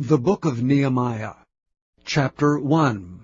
The Book of Nehemiah, Chapter 1.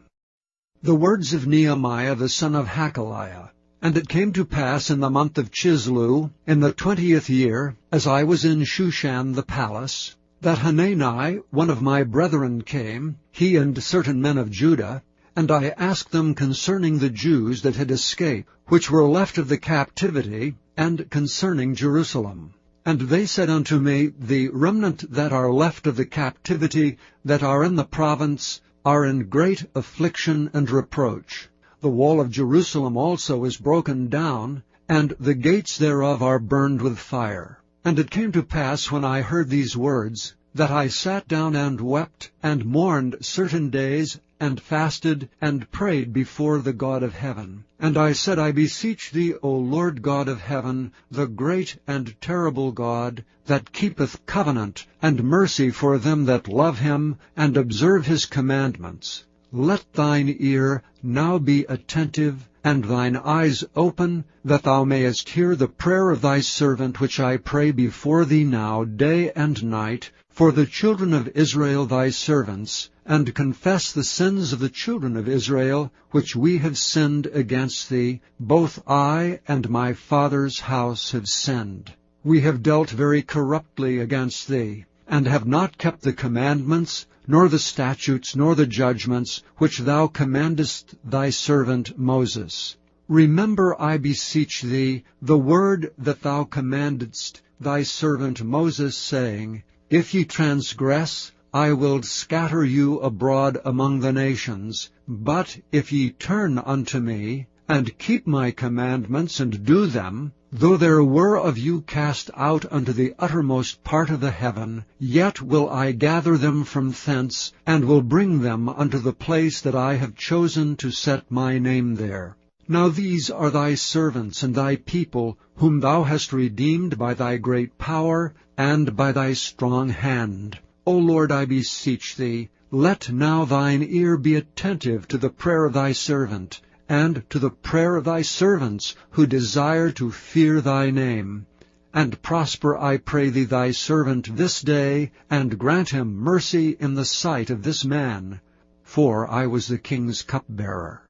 The words of Nehemiah the son of Hakaliah. And it came to pass in the month of Chislew, in the 20th year, as I was in Shushan the palace, that Hanani, one of my brethren, came, he and certain men of Judah, and I asked them concerning the Jews that had escaped, which were left of the captivity, and concerning Jerusalem. And they said unto me, The remnant that are left of the captivity, that are in the province, are in great affliction and reproach. The wall of Jerusalem also is broken down, and the gates thereof are burned with fire. And it came to pass, when I heard these words, that I sat down and wept, and mourned certain days, and fasted, and prayed before the God of heaven. And I said, I beseech thee, O Lord God of heaven, the great and terrible God, that keepeth covenant and mercy for them that love him, and observe his commandments. Let thine ear now be attentive, and thine eyes open, that thou mayest hear the prayer of thy servant, which I pray before thee now, day and night, for the children of Israel thy servants, and confess the sins of the children of Israel, which we have sinned against thee. Both I and my father's house have sinned. We have dealt very corruptly against thee, and have not kept the commandments, nor the statutes, nor the judgments, which thou commandest thy servant Moses. Remember, I beseech thee, the word that thou commandedst thy servant Moses, saying, If ye transgress, I will scatter you abroad among the nations. But if ye turn unto me, and keep my commandments, and do them, though there were of you cast out unto the uttermost part of the heaven, yet will I gather them from thence, and will bring them unto the place that I have chosen to set my name there. Now these are thy servants and thy people, whom thou hast redeemed by thy great power, and by thy strong hand. O Lord, I beseech thee, let now thine ear be attentive to the prayer of thy servant, and to the prayer of thy servants, who desire to fear thy name. And prosper, I pray thee, thy servant this day, and grant him mercy in the sight of this man. For I was the king's cupbearer.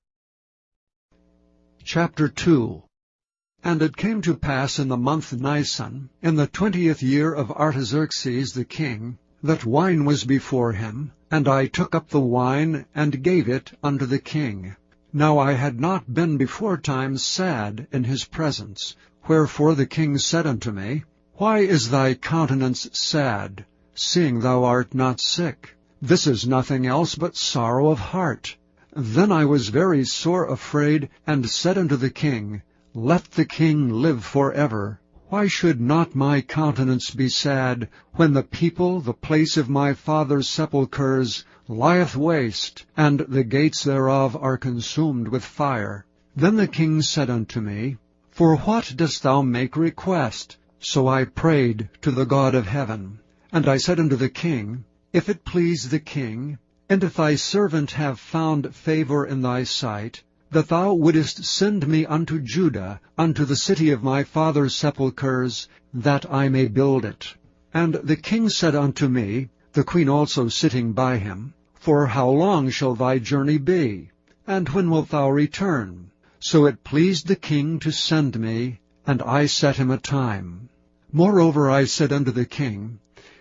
Chapter 2. And it came to pass in the month Nisan, in the 20th year of Artaxerxes the king, that wine was before him, and I took up the wine, and gave it unto the king. Now I had not been beforetime sad in his presence. Wherefore the king said unto me, Why is thy countenance sad, seeing thou art not sick? This is nothing else but sorrow of heart. Then I was very sore afraid, and said unto the king, Let the king live forever. Why should not my countenance be sad, when the people, the place of my father's sepulchres, lieth waste, and the gates thereof are consumed with fire? Then the king said unto me, For what dost thou make request? So I prayed to the God of heaven. And I said unto the king, If it please the king, and if thy servant have found favor in thy sight, that thou wouldest send me unto Judah, unto the city of my father's sepulchres, that I may build it. And the king said unto me, the queen also sitting by him, For how long shall thy journey be? And when wilt thou return? So it pleased the king to send me, and I set him a time. Moreover I said unto the king,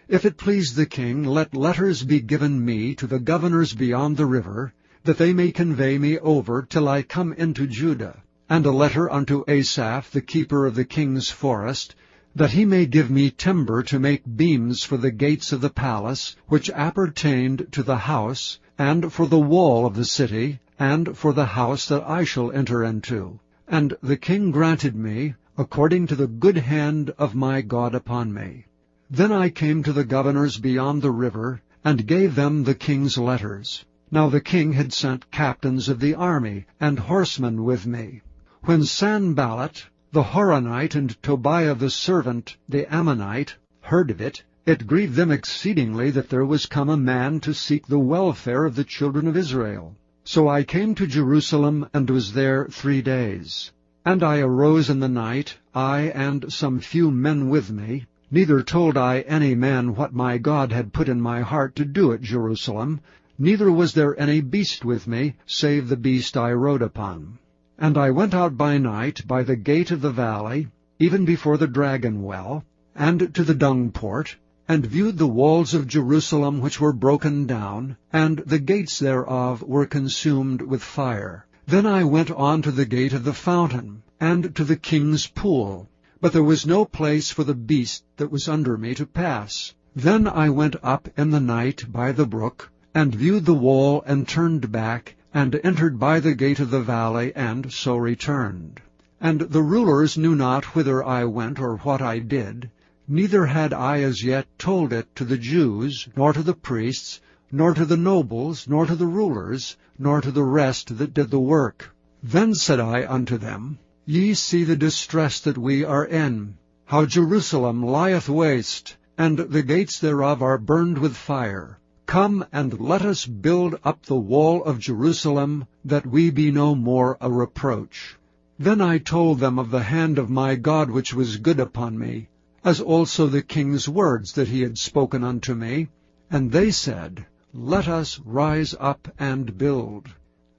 If it please the king, let letters be given me to the governors beyond the river, that they may convey me over till I come into Judah, and a letter unto Asaph, the keeper of the king's forest, that he may give me timber to make beams for the gates of the palace, which appertained to the house, and for the wall of the city, and for the house that I shall enter into. And the king granted me, according to the good hand of my God upon me. Then I came to the governors beyond the river, and gave them the king's letters. Now the king had sent captains of the army, and horsemen with me. When Sanballat, the Horonite, and Tobiah the servant, the Ammonite, heard of it, it grieved them exceedingly that there was come a man to seek the welfare of the children of Israel. So I came to Jerusalem, and was there 3 days. And I arose in the night, I and some few men with me, Neither told I any man what my God had put in my heart to do at Jerusalem, neither was there any beast with me, save the beast I rode upon. And I went out by night by the gate of the valley, even before the dragon well, and to the dung port, and viewed the walls of Jerusalem which were broken down, and the gates thereof were consumed with fire. Then I went on to the gate of the fountain, and to the king's pool, but there was no place for the beast that was under me to pass. Then I went up in the night by the brook, and viewed the wall, and turned back, and entered by the gate of the valley, and so returned. And the rulers knew not whither I went or what I did, neither had I as yet told it to the Jews, nor to the priests, nor to the nobles, nor to the rulers, nor to the rest that did the work. Then said I unto them, Ye see the distress that we are in, how Jerusalem lieth waste, and the gates thereof are burned with fire. Come, and let us build up the wall of Jerusalem, that we be no more a reproach. Then I told them of the hand of my God which was good upon me, as also the king's words that he had spoken unto me. And they said, Let us rise up and build.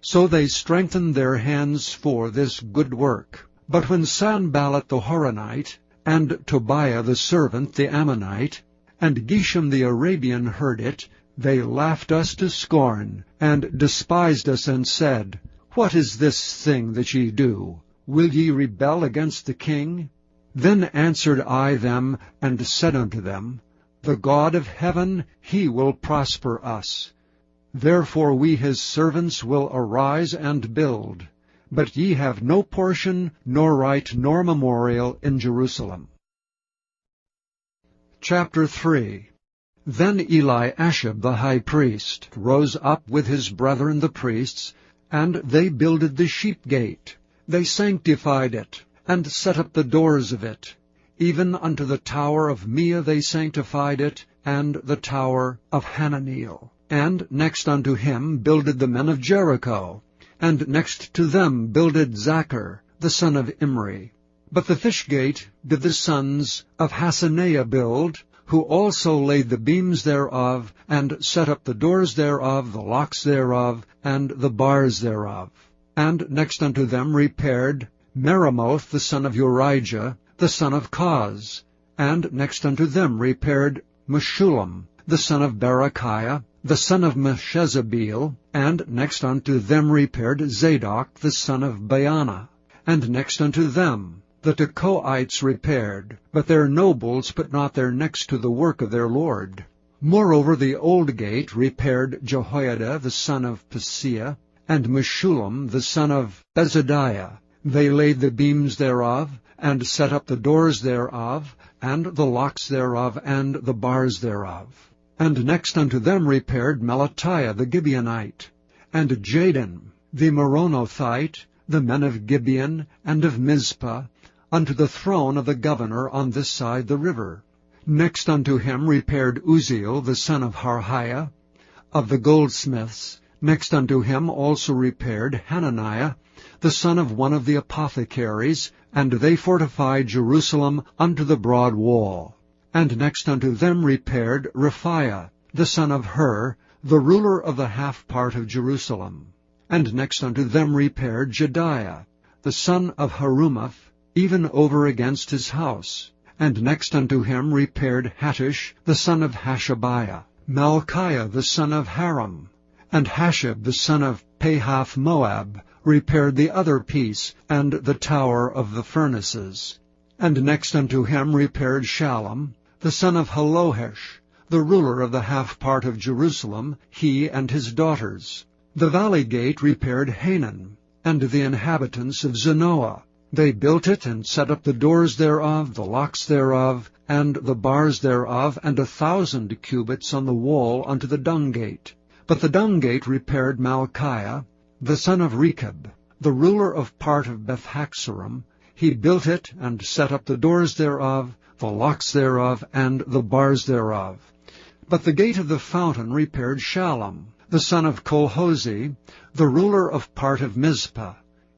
So they strengthened their hands for this good work. But when Sanballat the Horonite, and Tobiah the servant the Ammonite, and Geshem the Arabian heard it, they laughed us to scorn, and despised us, and said, What is this thing that ye do? Will ye rebel against the king? Then answered I them, and said unto them, The God of heaven, he will prosper us. Therefore we his servants will arise and build. But ye have no portion, nor right, nor memorial in Jerusalem. Chapter 3. Then Eliashib the high priest rose up with his brethren the priests, and they builded the sheep gate. They sanctified it, and set up the doors of it. Even unto the tower of Meah they sanctified it, and the tower of Hananeel. And next unto him builded the men of Jericho, and next to them builded Zachar, the son of Imri. But the fish gate did the sons of Hasaneah build, who also laid the beams thereof, and set up the doors thereof, the locks thereof, and the bars thereof. And next unto them repaired Meremoth the son of Urijah, the son of Koz. And next unto them repaired Meshullam, the son of Berechiah, the son of Meshezabeel. And next unto them repaired Zadok, the son of Baana. And next unto them the Tekoites repaired, but their nobles put not their necks to the work of their lord. Moreover the old gate repaired Jehoiada, the son of Paseah, and Meshullam, the son of Bezadiah. They laid the beams thereof, and set up the doors thereof, and the locks thereof, and the bars thereof. And next unto them repaired Melatiah the Gibeonite, and Jadon the Meronothite, the men of Gibeon and of Mizpah, unto the throne of the governor on this side the river. Next unto him repaired Uzziel the son of Harhiah, of the goldsmiths. Next unto him also repaired Hananiah, the son of one of the apothecaries, and they fortified Jerusalem unto the broad wall. And next unto them repaired Rephaiah, the son of Hur, the ruler of the half part of Jerusalem. And next unto them repaired Jediah, the son of Harumaph, even over against his house. And next unto him repaired Hattush, the son of Hashabiah, Malchiah, the son of Haram, and Hashab, the son of Pahath-Moab, repaired the other piece, and the tower of the furnaces. And next unto him repaired Shallum, the son of Halohesh, the ruler of the half part of Jerusalem, he and his daughters. The valley gate repaired Hanan, and the inhabitants of Zanoah. They built it, and set up the doors thereof, the locks thereof, and the bars thereof, and 1,000 cubits on the wall unto the dung gate. But the dung gate repaired Malchiah, the son of Rechab, the ruler of part of Beth-Haxorim. He built it, and set up the doors thereof, the locks thereof, and the bars thereof. But the gate of the fountain repaired Shallum, the son of Colhozi, the ruler of part of Mizpah.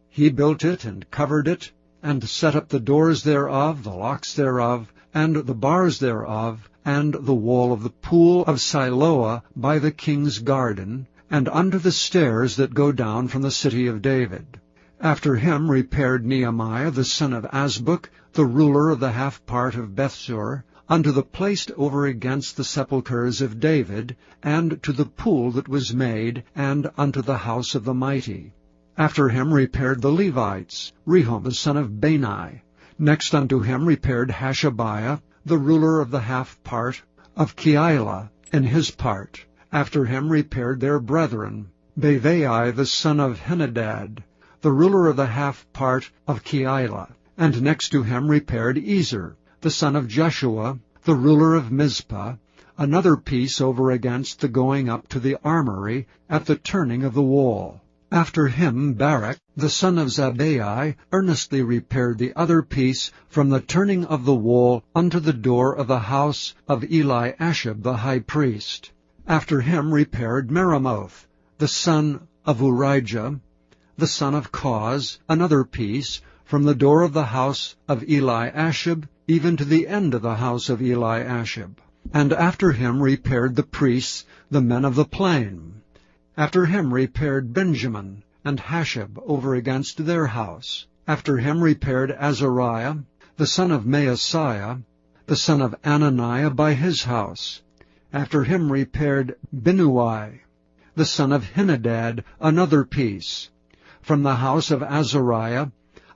He built it, and covered it, and set up the doors thereof, the locks thereof, and the bars thereof, and the wall of the pool of Siloah by the king's garden, and unto the stairs that go down from the city of David. After him repaired Nehemiah the son of Azbuk, the ruler of the half part of Bethsur, unto the place over against the sepulchres of David, and to the pool that was made, and unto the house of the mighty. After him repaired the Levites, Rehum the son of Bani. Next unto him repaired Hashabiah, the ruler of the half part of Keilah, in his part. After him repaired their brethren, Bavai the son of Henadad, the ruler of the half part of Keilah. And next to him repaired Ezer, the son of Jeshua, the ruler of Mizpah, another piece over against the going up to the armory at the turning of the wall. After him Barak, the son of Zabbai, earnestly repaired the other piece from the turning of the wall unto the door of the house of Eliashib the high priest. After him repaired Meremoth, the son of Urijah, the son of Koz, another piece, from the door of the house of Eliashib, even to the end of the house of Eliashib. And after him repaired the priests, the men of the plain. After him repaired Benjamin, and Hashab over against their house. After him repaired Azariah, the son of Maaseiah, the son of Ananiah by his house. After him repaired Binnui, the son of Henadad, another piece, from the house of Azariah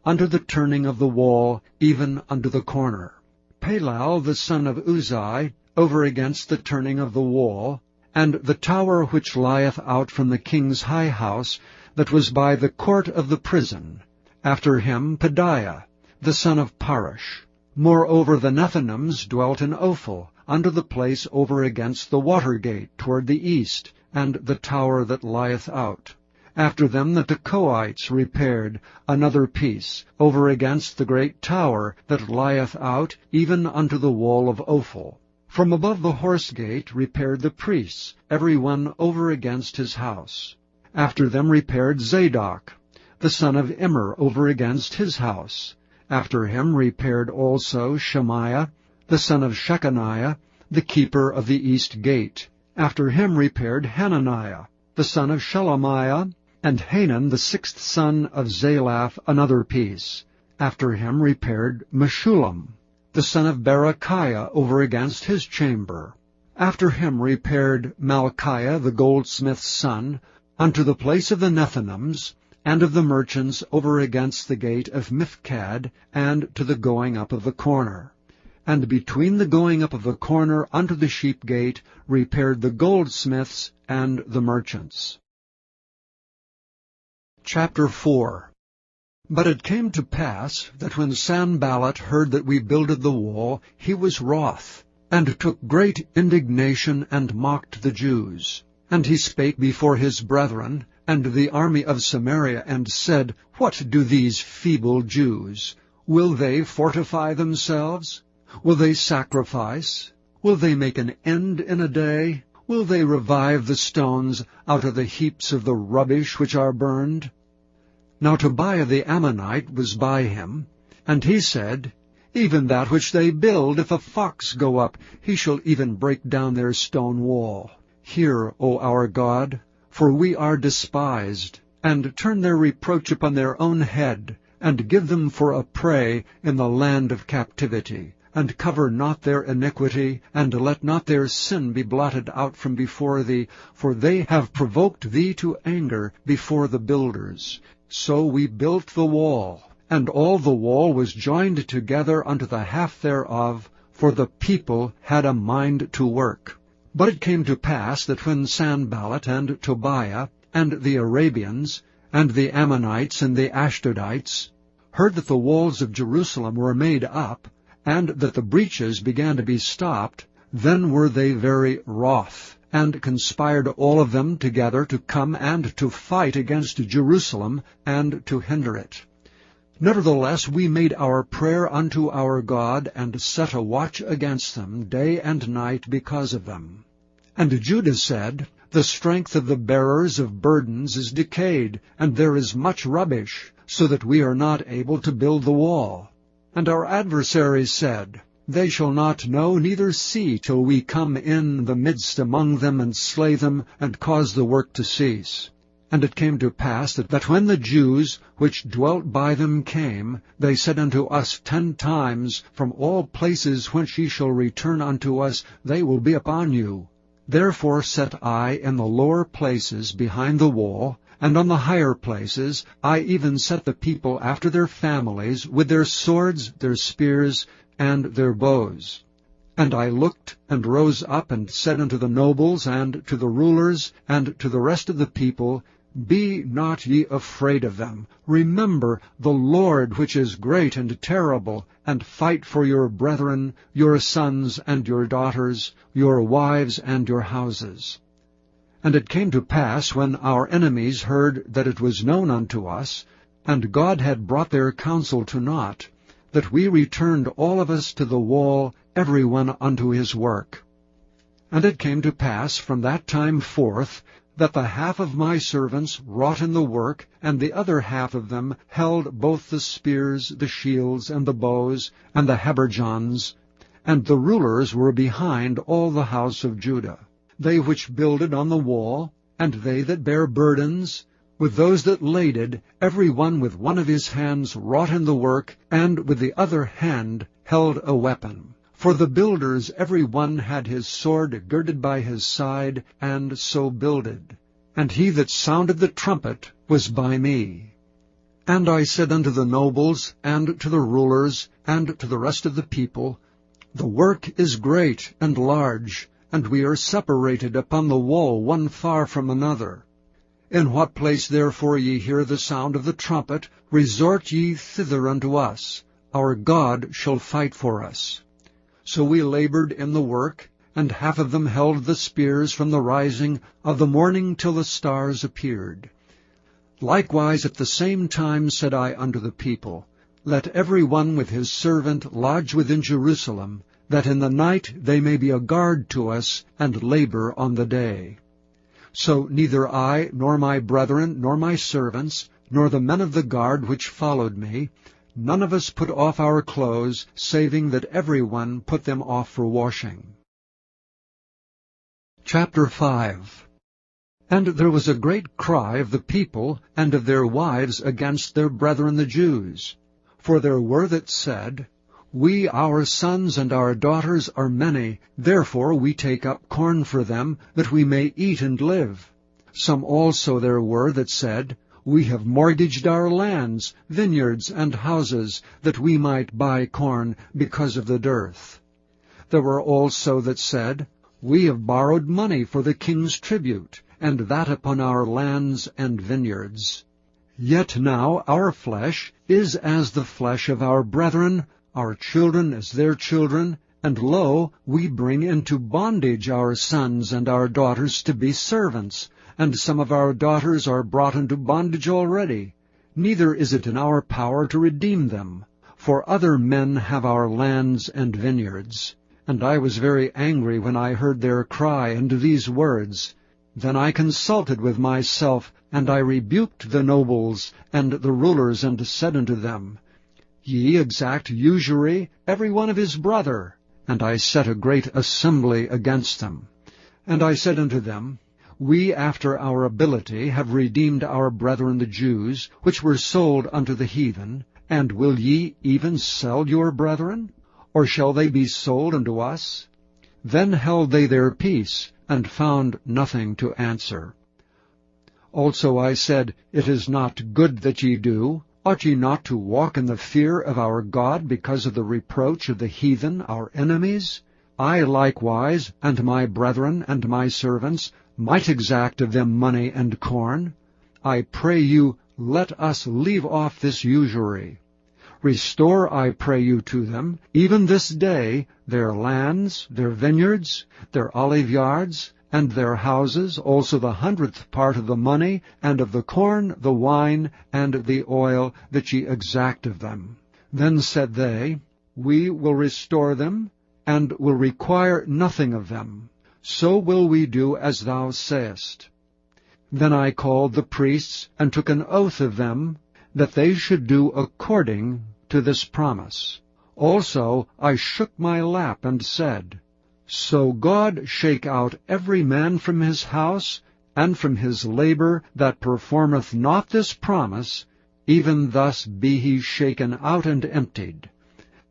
unto the turning of the wall, even unto the corner. Palal, the son of Uzai, over against the turning of the wall, and the tower which lieth out from the king's high house, that was by the court of the prison. After him Pedaiah, the son of Parosh. Moreover the Nethinims dwelt in Ophel, unto the place over against the water gate toward the east, and the tower that lieth out. After them the Tekoites repaired another piece, over against the great tower that lieth out, even unto the wall of Ophel. From above the horse gate repaired the priests, every one over against his house. After them repaired Zadok, the son of Immer, over against his house. After him repaired also Shemaiah, the son of Shechaniah, the keeper of the east gate. After him repaired Hananiah, the son of Shelemiah, and Hanan, the sixth son of Zalaph, another piece. After him repaired Meshullam, the son of Berechiah, over against his chamber. After him repaired Malchiah, the goldsmith's son, unto the place of the Nethinims, and of the merchants over against the gate of Mifkad, and to the going up of the corner. And between the going up of the corner unto the sheep gate repaired the goldsmiths and the merchants. Chapter 4. But it came to pass that when Sanballat heard that we builded the wall, he was wroth, and took great indignation, and mocked the Jews. And he spake before his brethren, and the army of Samaria, and said, What do these feeble Jews? Will they fortify themselves? Will they sacrifice? Will they make an end in a day? Will they revive the stones out of the heaps of the rubbish which are burned? Now Tobiah the Ammonite was by him, and he said, Even that which they build, if a fox go up, he shall even break down their stone wall. Hear, O our God, for we are despised, and turn their reproach upon their own head, and give them for a prey in the land of captivity, and cover not their iniquity, and let not their sin be blotted out from before thee, for they have provoked thee to anger before the builders. So we built the wall, and all the wall was joined together unto the half thereof, for the people had a mind to work. But it came to pass that when Sanballat and Tobiah and the Arabians and the Ammonites and the Ashdodites heard that the walls of Jerusalem were made up, and that the breaches began to be stopped, then were they very wroth, and conspired all of them together to come and to fight against Jerusalem, and to hinder it. Nevertheless we made our prayer unto our God, and set a watch against them day and night because of them. And Judah said, The strength of the bearers of burdens is decayed, and there is much rubbish, so that we are not able to build the wall. And our adversaries said, They shall not know neither see till we come in the midst among them, and slay them, and cause the work to cease. And it came to pass that when the Jews which dwelt by them came, they said unto us 10 times, From all places whence ye shall return unto us, they will be upon you. Therefore set I in the lower places behind the wall, and on the higher places I even set the people after their families, with their swords, their spears, and their bows. And I looked, and rose up, and said unto the nobles, and to the rulers, and to the rest of the people, Be not ye afraid of them. Remember the Lord, which is great and terrible, and fight for your brethren, your sons and your daughters, your wives and your houses. And it came to pass, when our enemies heard that it was known unto us, and God had brought their counsel to naught, that we returned all of us to the wall, every one unto his work. And it came to pass from that time forth, that the half of my servants wrought in the work, and the other half of them held both the spears, the shields, and the bows, and the habergeons, and the rulers were behind all the house of Judah. They which builded on the wall, and they that bare burdens, with those that laded, every one with one of his hands wrought in the work, and with the other hand held a weapon. For the builders every one had his sword girded by his side, and so builded. And he that sounded the trumpet was by me. And I said unto the nobles, and to the rulers, and to the rest of the people, The work is great and large, and we are separated upon the wall one far from another. In what place therefore ye hear the sound of the trumpet, resort ye thither unto us. Our God shall fight for us. So we labored in the work, and half of them held the spears from the rising of the morning till the stars appeared. Likewise at the same time said I unto the people, Let every one with his servant lodge within Jerusalem, that in the night they may be a guard to us, and labor on the day. So neither I, nor my brethren, nor my servants, nor the men of the guard which followed me, none of us put off our clothes, saving that every one put them off for washing. Chapter 5. And there was a great cry of the people and of their wives against their brethren the Jews. For there were that said, We, our sons and our daughters, are many, therefore we take up corn for them, that we may eat and live. Some also there were that said, We have mortgaged our lands, vineyards, and houses, that we might buy corn because of the dearth. There were also that said, We have borrowed money for the king's tribute, and that upon our lands and vineyards. Yet now our flesh is as the flesh of our brethren, our children as their children, and lo, we bring into bondage our sons and our daughters to be servants, and some of our daughters are brought into bondage already. Neither is it in our power to redeem them, for other men have our lands and vineyards. And I was very angry when I heard their cry and these words. Then I consulted with myself, and I rebuked the nobles and the rulers, and said unto them, Ye exact usury, every one of his brother. And I set a great assembly against them. And I said unto them, We after our ability have redeemed our brethren the Jews, which were sold unto the heathen. And will ye even sell your brethren? Or shall they be sold unto us? Then held they their peace, and found nothing to answer. Also I said, It is not good that ye do. Ought ye not to walk in the fear of our God because of the reproach of the heathen, our enemies? I likewise, and my brethren and my servants, might exact of them money and corn. I pray you, let us leave off this usury. Restore, I pray you, to them, even this day, their lands, their vineyards, their olive yards, and their houses, also the 100th part of the money, and of the corn, the wine, and the oil, that ye exact of them. Then said they, We will restore them, and will require nothing of them. so will we do as thou sayest. Then I called the priests, and took an oath of them, that they should do according to this promise. Also I shook my lap, and said, So God shake out every man from his house, and from his labor that performeth not this promise, even thus be he shaken out and emptied.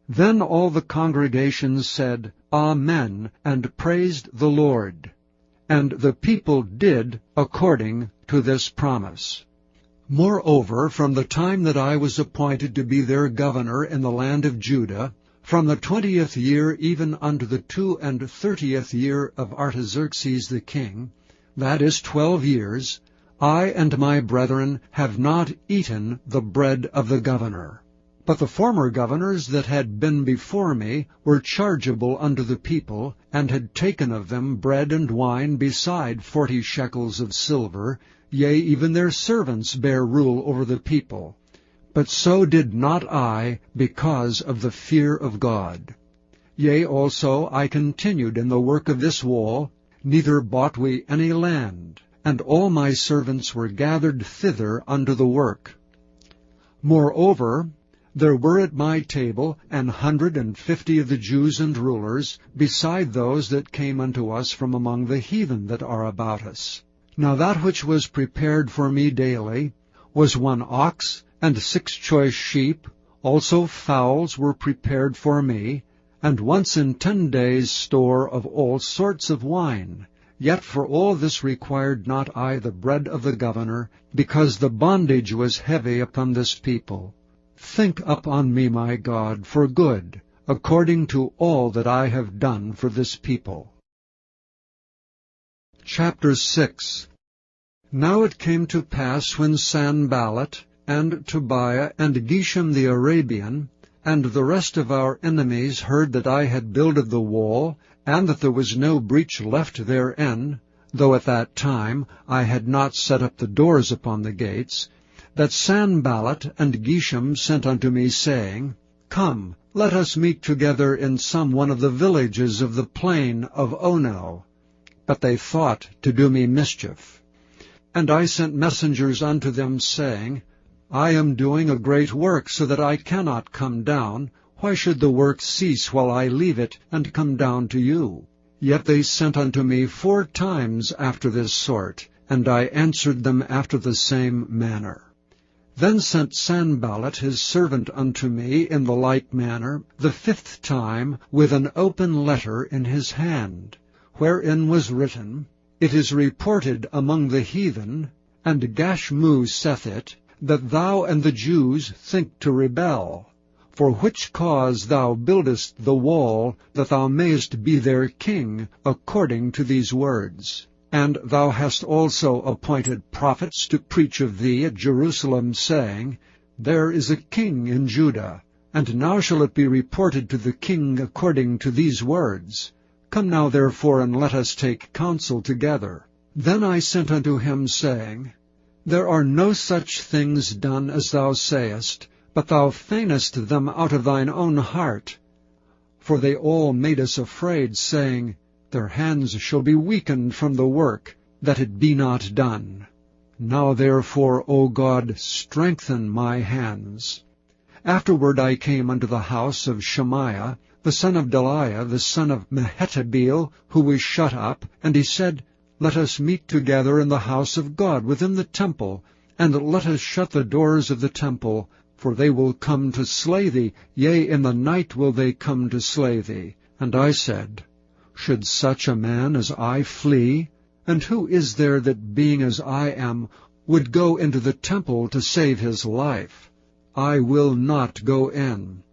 Then all the congregation said, Amen, and praised the Lord. And the people did according to this promise. Moreover, from the time that I was appointed to be their governor in the land of Judah, from the 20th year even unto the 32nd year of Artaxerxes the king, that is 12 years, I and my brethren have not eaten the bread of the governor. But the former governors that had been before me were chargeable unto the people, and had taken of them bread and wine beside 40 shekels of silver, yea, even their servants bare rule over the people. But so did not I, because of the fear of God. Yea, also I continued in the work of this wall, neither bought we any land, and all my servants were gathered thither unto the work. Moreover, there were at my table 150 of the Jews and rulers, beside those that came unto us from among the heathen that are about us. Now that which was prepared for me daily was 1 ox, and 6 choice sheep, also fowls were prepared for me, and once in 10 days' store of all sorts of wine. Yet for all this required not I the bread of the governor, because the bondage was heavy upon this people. Think upon me, my God, for good, according to all that I have done for this people. Chapter 6. Now it came to pass, when Sanballat, and Tobiah, and Geshem the Arabian, and the rest of our enemies heard that I had builded the wall, and that there was no breach left therein, though at that time I had not set up the doors upon the gates, that Sanballat and Geshem sent unto me, saying, Come, let us meet together in some one of the villages of the plain of Ono. But they thought to do me mischief. And I sent messengers unto them, saying, I am doing a great work, so that I cannot come down. Why should the work cease while I leave it, and come down to you? Yet they sent unto me 4 times after this sort, and I answered them after the same manner. Then sent Sanballat his servant unto me in the like manner, the 5th time, with an open letter in his hand, wherein was written, It is reported among the heathen, and Gashmu saith it, that thou and the Jews think to rebel, for which cause thou buildest the wall, that thou mayest be their king, according to these words. And thou hast also appointed prophets to preach of thee at Jerusalem, saying, There is a king in Judah, and now shall it be reported to the king according to these words. Come now therefore, and let us take counsel together. Then I sent unto him, saying, There are no such things done as thou sayest, but thou feignest them out of thine own heart. For they all made us afraid, saying, Their hands shall be weakened from the work, that it be not done. Now therefore, O God, strengthen my hands. Afterward I came unto the house of Shemaiah, the son of Delaiah, the son of Mehetabeel, who was shut up, and he said, Let us meet together in the house of God within the temple, and let us shut the doors of the temple, for they will come to slay thee, yea, in the night will they come to slay thee. And I said, Should such a man as I flee? And who is there that, being as I am, would go into the temple to save his life? I will not go in.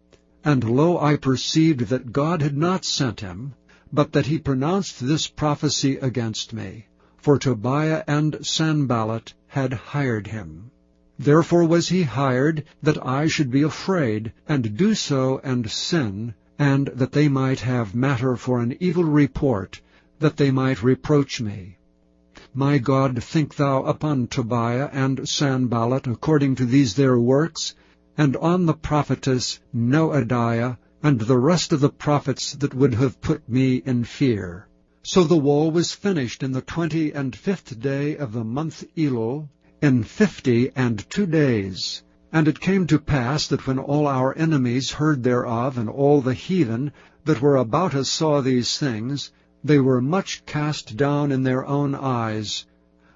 And lo, I perceived that God had not sent him, but that he pronounced this prophecy against me. For Tobiah and Sanballat had hired him. Therefore was he hired, that I should be afraid, and do so and sin, and that they might have matter for an evil report, that they might reproach me. My God, think thou upon Tobiah and Sanballat according to these their works, and on the prophetess Noadiah, and the rest of the prophets that would have put me in fear. So the wall was finished in the 25th day of the month Elul, in 52 days. And it came to pass that when all our enemies heard thereof, and all the heathen that were about us saw these things, they were much cast down in their own eyes,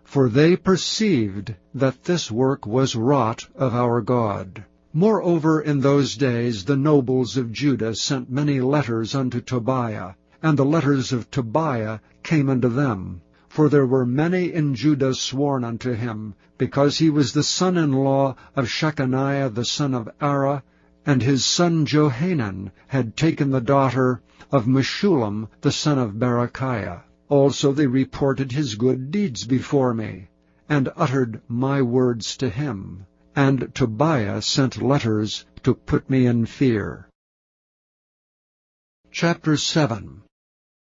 for they perceived that this work was wrought of our God. Moreover, in those days the nobles of Judah sent many letters unto Tobiah, and the letters of Tobiah came unto them. For there were many in Judah sworn unto him, because he was the son-in-law of Shechaniah the son of Ara, and his son Johanan had taken the daughter of Meshullam the son of Berechiah. Also they reported his good deeds before me, and uttered my words to him. And Tobiah sent letters to put me in fear. Chapter 7.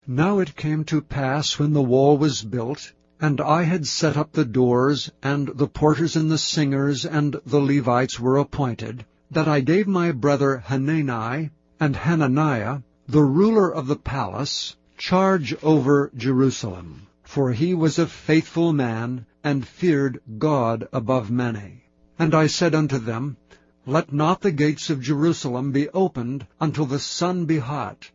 Now it came to pass, when the wall was built, and I had set up the doors, and the porters and the singers and the Levites were appointed, that I gave my brother Hanani and Hananiah, the ruler of the palace, charge over Jerusalem. For he was a faithful man, and feared God above many. And I said unto them, Let not the gates of Jerusalem be opened until the sun be hot.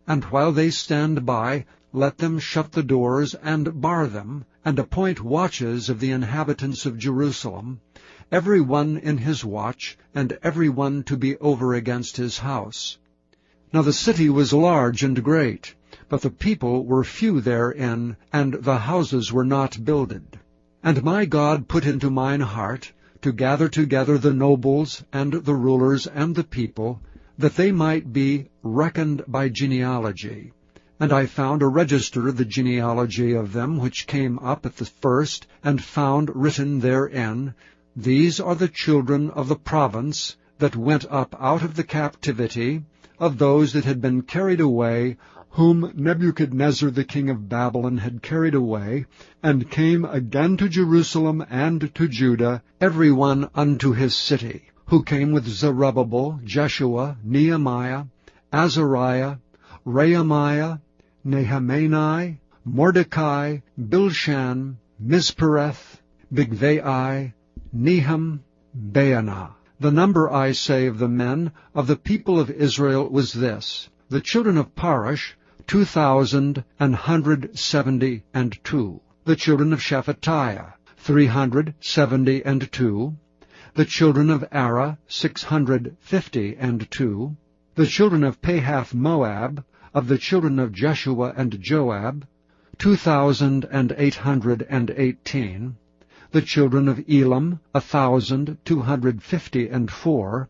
And while they stand by, let them shut the doors and bar them, and appoint watches of the inhabitants of Jerusalem, every one in his watch, and every one to be over against his house. Now the city was large and great, but the people were few therein, and the houses were not builded. And my God put into mine heart to gather together the nobles, and the rulers, and the people, that they might be reckoned by genealogy. And I found a register of the genealogy of them which came up at the first, and found written therein, These are the children of the province that went up out of the captivity, of those that had been carried away, whom Nebuchadnezzar the king of Babylon had carried away, and came again to Jerusalem and to Judah, every one unto his city, who came with Zerubbabel, Jeshua, Nehemiah, Azariah, Rehemiah, Nehemiah, Mordecai, Bilshan, Mispereth, Bigvai, Nehum, Baanah. The number, I say, of the men of the people of Israel was this: the children of Parosh, 2,172. The children of Shephatiah, 372. The children of Ara, 652. The children of Pahath-Moab, of the children of Jeshua and Joab, 2,818. The children of Elam, 1,254.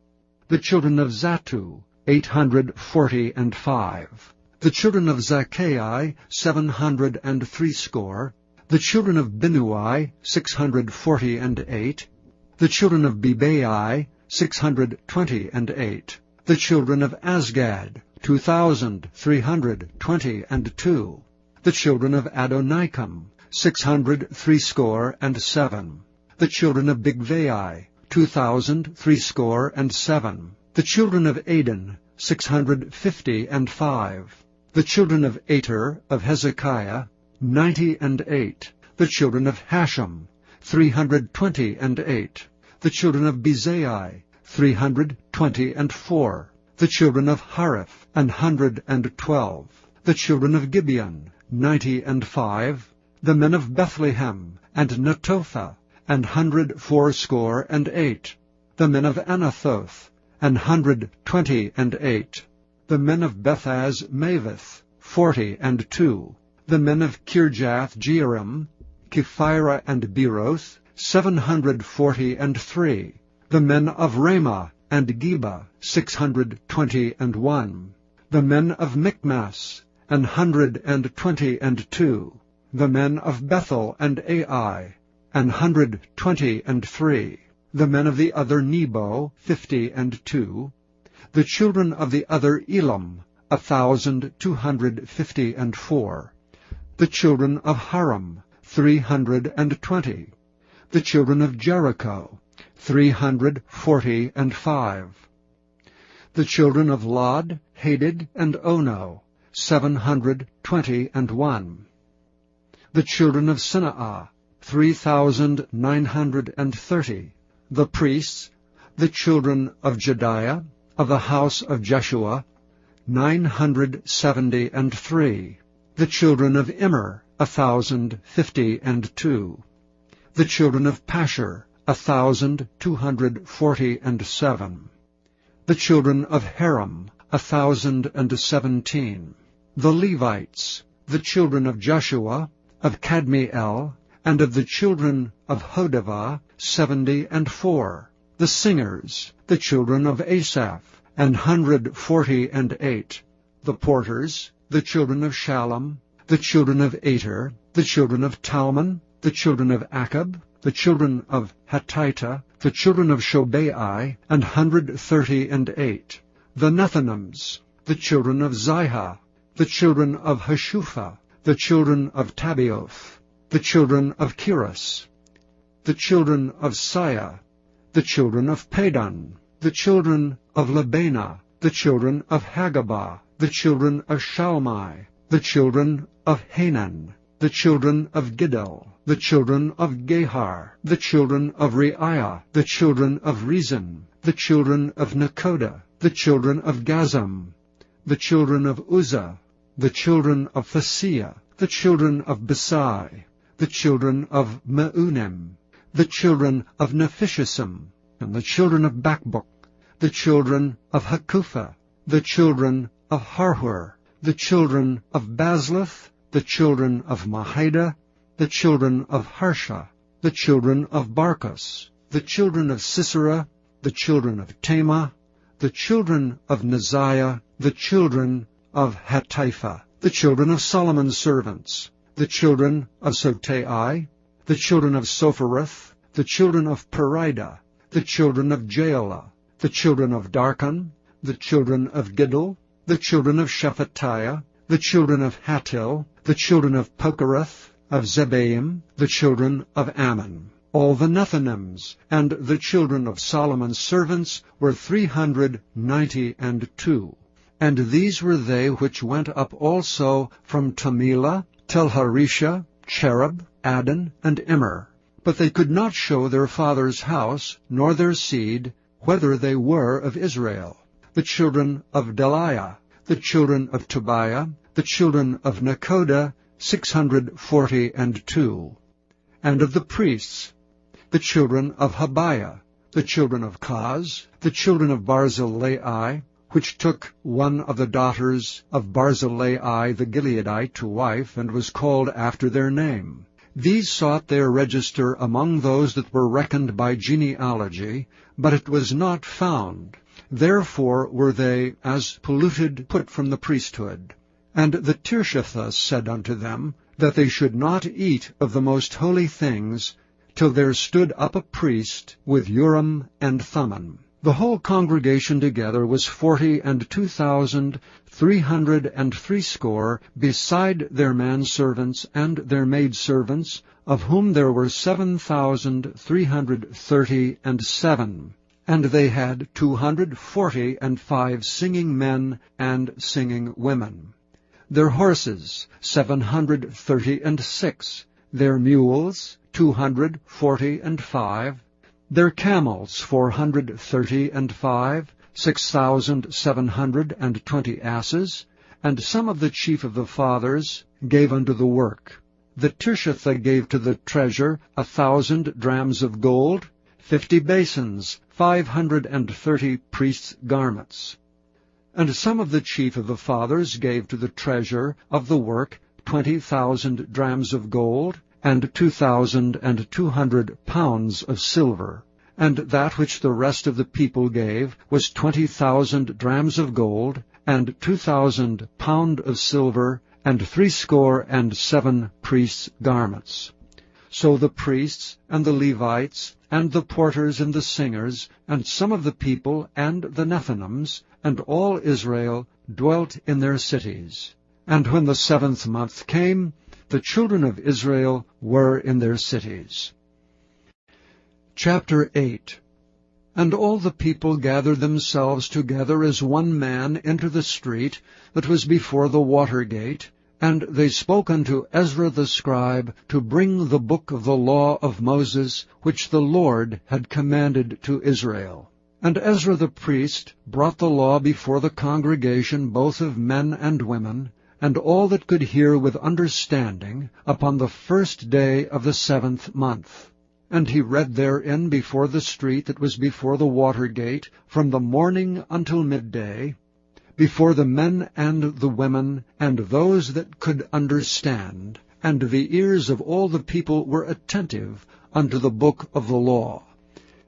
The children of Zattu, 845. The children of Zaccai, 760. The children of Binnui, 648. The children of Bebai, 628. The children of Azgad, 2,322. The children of Adonikam, 667. The children of Bigvai, 2,307. The children of Adin, 655. The children of Ater of Hezekiah, 98. The children of Hashem, 328. The children of Bezai, 324. The children of Hariph, 112. The children of Gibeon, 95. The men of Bethlehem, and Netophah, 168. The men of Anathoth, 128. The men of Bethaz Mavith, 42. The men of Kirjath Jearim, Kephira and Beeroth, 743. The men of Ramah and Geba, 621. The men of Michmas, 122. The men of Bethel and Ai, 123. The men of the other Nebo, 52. The children of the other Elam, 1,254. The children of Haram, 320. The children of Jericho, 345. The children of Lod, Hadid, and Ono, 721. The children of Sineah, 3,930. The priests, the children of Jediah, of the house of Jeshua, 973. The children of Immer, 1,052. The children of Pashur, 1,247. The children of Haram, 1,017. The Levites, the children of Jeshua, of Kadmiel, and of the children of Hodavah, 74. The singers, the children of Asaph, 148. The porters, the children of Shallum, the children of Ater, the children of Talmon, the children of Akab, the children of Hatita, the children of Shobai, 138. The Nethinims, the children of Zihah, the children of Hashupha, the children of Tabioth, the children of Kiras, the children of Siah, the children of Padon, the children of Labana, the children of Hagabah, the children of Shalmai, the children of Hanan, the children of Giddel, the children of Gehar, the children of Reiah, the children of Rezin, the children of Nekoda, the children of Gazam, the children of Uzzah, the children of Phasiah, the children of Besai, the children of Meunim, the children of Nephishisim, and the children of Bakbuk, the children of Hakupha, the children of Harhur, the children of Bazluth, the children of Mahida, the children of Harsha, the children of Barkos, the children of Sisera, the children of Tema, the children of Neziah, the children of Hatipha, the children of Solomon's servants, the children of Sotai, the children of Sophereth, the children of Perida, the children of Jaela, the children of Darkon, the children of Giddel, the children of Shephatiah, the children of Hatil, the children of Pokereth, of Zebaim, the children of Ammon. All the Nethinims and the children of Solomon's servants were 392. And these were they which went up also from Tamila, Telharisha, Cherub, Adon, and Immer. But they could not show their father's house, nor their seed, whether they were of Israel. The children of Deliah, the children of Tobiah, the children of Nekoda, 642. And of the priests, the children of Habiah, the children of Kaz, the children of Barzillai, which took one of the daughters of Barzillai the Gileadite to wife, and was called after their name. These sought their register among those that were reckoned by genealogy, but it was not found. Therefore were they, as polluted, put from the priesthood. And the Tirshathus said unto them, that they should not eat of the most holy things, till there stood up a priest with Urim and Thummim. The whole congregation together was 42,360, beside their manservants and their maidservants, of whom there were 7,337. And they had 245 singing men and singing women. Their horses, 736. Their mules, 245. Their camels, 435, 6,720 asses, and some of the chief of the fathers gave unto the work. The Tirshatha gave to the treasure 1,000 drams of gold, 50 basins, 530 priests' garments. And some of the chief of the fathers gave to the treasure of the work 20,000 drams of gold, and 2,200 pounds of silver. And that which the rest of the people gave was 20,000 drams of gold, and 2,000 pound of silver, and 67 priests' garments. So the priests, and the Levites, and the porters, and the singers, and some of the people, and the Nethinims, and all Israel dwelt in their cities. And when the 7th month came, the children of Israel were in their cities. Chapter 8. And all the people gathered themselves together as one man into the street that was before the water gate, and they spoke unto Ezra the scribe to bring the book of the law of Moses, which the Lord had commanded to Israel. And Ezra the priest brought the law before the congregation both of men and women, and all that could hear with understanding, upon the first day of the 7th month. And he read therein before the street that was before the water gate, from the morning until midday, before the men and the women, and those that could understand, and the ears of all the people were attentive unto the book of the law.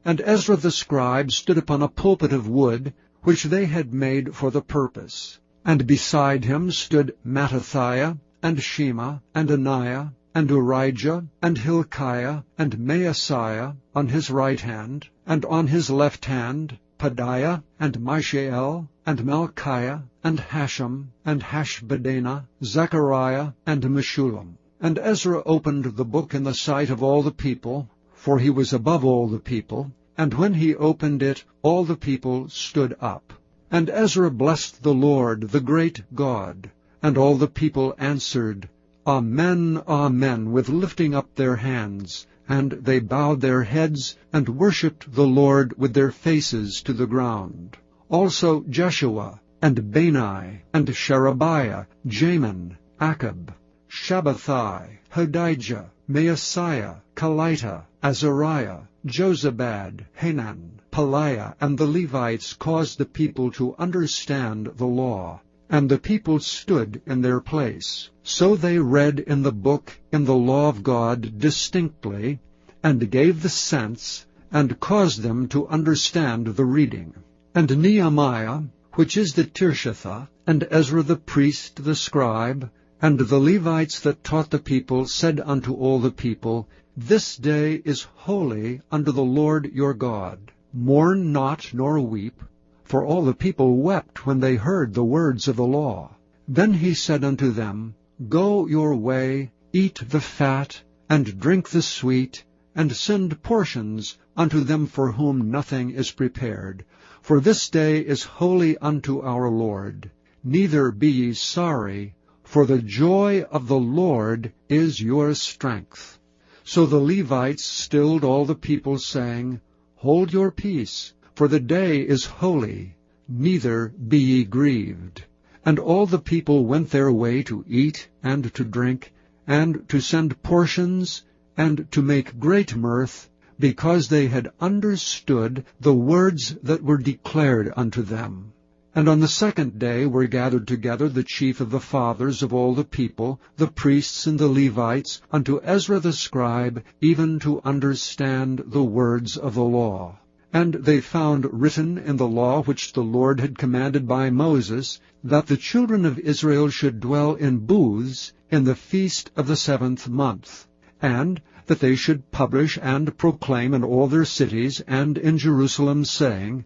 And Ezra the scribe stood upon a pulpit of wood, which they had made for the purpose. And beside him stood Mattithiah, and Shema, and Ananiah, and Urijah, and Hilkiah, and Maaseiah on his right hand, and on his left hand Pedaiah, and Mishael, and Malchiah, and Hashem, and Hashbaddanah, Zechariah, and Meshullam. And Ezra opened the book in the sight of all the people, for he was above all the people, and when he opened it, all the people stood up. And Ezra blessed the Lord, the great God. And all the people answered, Amen, Amen, with lifting up their hands. And they bowed their heads, and worshipped the Lord with their faces to the ground. Also Jeshua, and Bani, and Sherebiah, Jamin, Akab, Shabbathai, Hodijah, Maaseiah, Kelita, Azariah, Jozabad, Hanan, Pelaiah, and the Levites caused the people to understand the law. And the people stood in their place. So they read in the book in the law of God distinctly, and gave the sense, and caused them to understand the reading. And Nehemiah, which is the Tirshatha, and Ezra the priest, the scribe, and the Levites that taught the people, said unto all the people, This day is holy unto the Lord your God. Mourn not nor weep, for all the people wept when they heard the words of the law. Then he said unto them, Go your way, eat the fat, and drink the sweet, and send portions unto them for whom nothing is prepared. For this day is holy unto our Lord. Neither be ye sorry, for the joy of the Lord is your strength. So the Levites stilled all the people, saying, Hold your peace, for the day is holy, neither be ye grieved. And all the people went their way to eat and to drink, and to send portions, and to make great mirth, because they had understood the words that were declared unto them. And on the 2nd day were gathered together the chief of the fathers of all the people, the priests and the Levites, unto Ezra the scribe, even to understand the words of the law. And they found written in the law which the Lord had commanded by Moses, that the children of Israel should dwell in booths in the feast of the 7th month, and that they should publish and proclaim in all their cities and in Jerusalem, saying,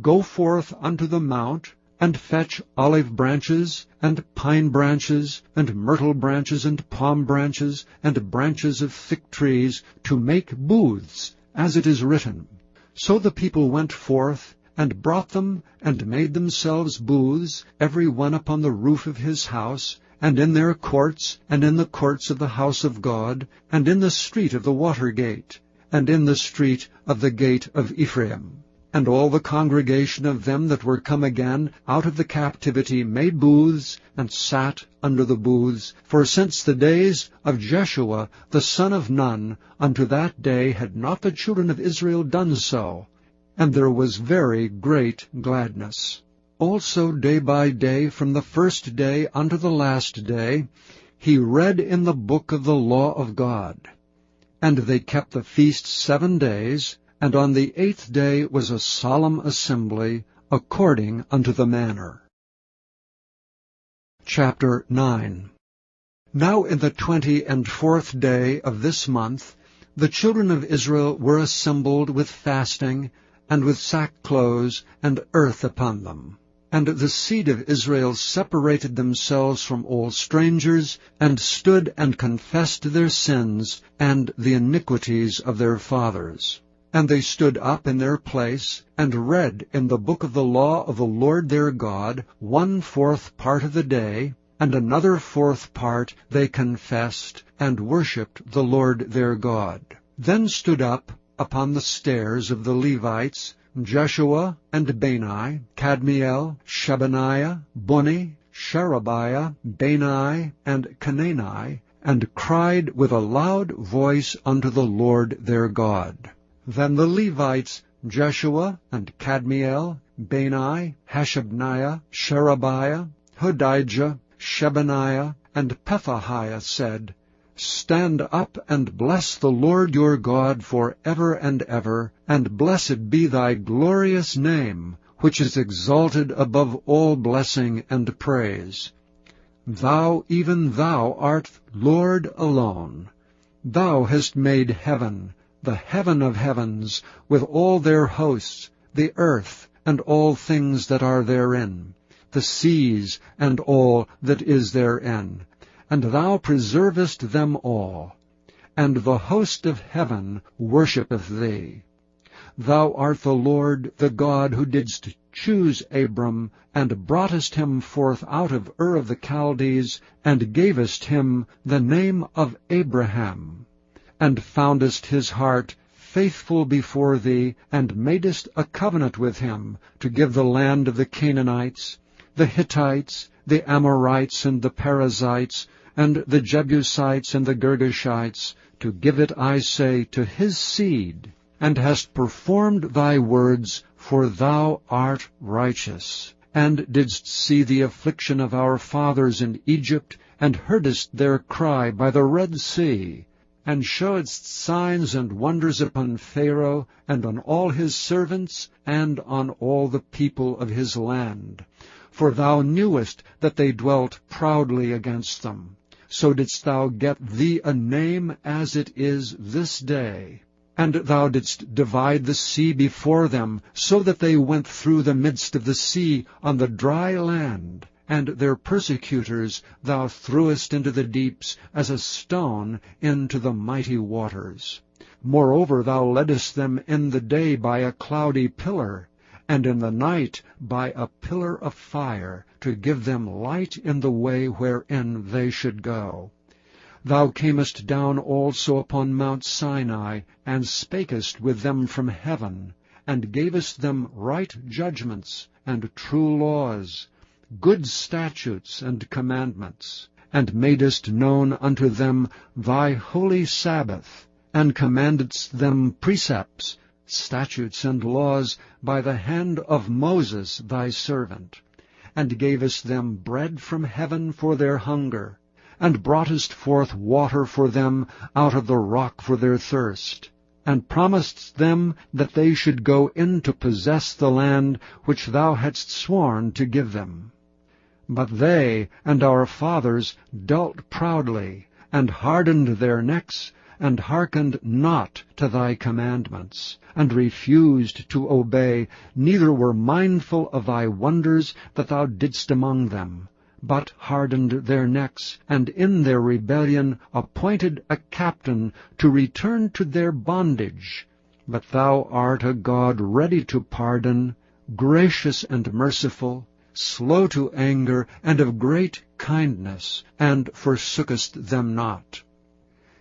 Go forth unto the mount, and fetch olive branches, and pine branches, and myrtle branches, and palm branches, and branches of thick trees, to make booths, as it is written. So the people went forth, and brought them, and made themselves booths, every one upon the roof of his house, and in their courts, and in the courts of the house of God, and in the street of the water gate, and in the street of the gate of Ephraim. And all the congregation of them that were come again out of the captivity made booths, and sat under the booths. For since the days of Jeshua the son of Nun unto that day had not the children of Israel done so, and there was very great gladness. Also day by day, from the first day unto the last day, he read in the book of the law of God. And they kept the feast 7 days, and on the 8th day was a solemn assembly, according unto the manner. Chapter 9. Now in the 24th day of this month, the children of Israel were assembled with fasting, and with sackcloths and earth upon them. And the seed of Israel separated themselves from all strangers, and stood and confessed their sins and the iniquities of their fathers. And they stood up in their place, and read in the book of the law of the Lord their God 1/4 part of the day, and another 4th part they confessed, and worshipped the Lord their God. Then stood up upon the stairs of the Levites Jeshua and Bani, Kadmiel, Shebaniah, Bunni, Sherebiah, Bani, and Canaani, and cried with a loud voice unto the Lord their God. Then the Levites Jeshua and Kadmiel, Bani, Hashabniah, Sherebiah, Hodijah, Shebaniah, and Pethahiah said, Stand up and bless the Lord your God for ever and ever, and blessed be thy glorious name, which is exalted above all blessing and praise. Thou, even thou, art Lord alone. Thou hast made heaven, the heaven of heavens, with all their hosts, the earth, and all things that are therein, the seas, and all that is therein, and thou preservest them all, and the host of heaven worshippeth thee. Thou art the Lord, the God, who didst choose Abram, and broughtest him forth out of Ur of the Chaldees, and gavest him the name of Abraham, and foundest his heart faithful before thee, and madest a covenant with him, to give the land of the Canaanites, the Hittites, the Amorites, and the Perizzites, and the Jebusites, and the Girgashites, to give it, I say, to his seed, and hast performed thy words, for thou art righteous, and didst see the affliction of our fathers in Egypt, and heardest their cry by the Red Sea, and showedst signs and wonders upon Pharaoh, and on all his servants, and on all the people of his land. For thou knewest that they dwelt proudly against them. So didst thou get thee a name as it is this day. And thou didst divide the sea before them, so that they went through the midst of the sea on the dry land. And their persecutors thou threwest into the deeps as a stone into the mighty waters. Moreover, thou leddest them in the day by a cloudy pillar, and in the night by a pillar of fire, to give them light in the way wherein they should go. Thou camest down also upon Mount Sinai, and spakest with them from heaven, and gavest them right judgments, and true laws, good statutes and commandments, and madest known unto them thy holy Sabbath, and commandedst them precepts, statutes, and laws by the hand of Moses thy servant, and gavest them bread from heaven for their hunger, and broughtest forth water for them out of the rock for their thirst, and promisedst them that they should go in to possess the land which thou hadst sworn to give them. But they and our fathers dealt proudly, and hardened their necks, and hearkened not to thy commandments, and refused to obey, neither were mindful of thy wonders that thou didst among them, but hardened their necks, and in their rebellion appointed a captain to return to their bondage. But thou art a God ready to pardon, gracious and merciful, slow to anger, and of great kindness, and forsookest them not.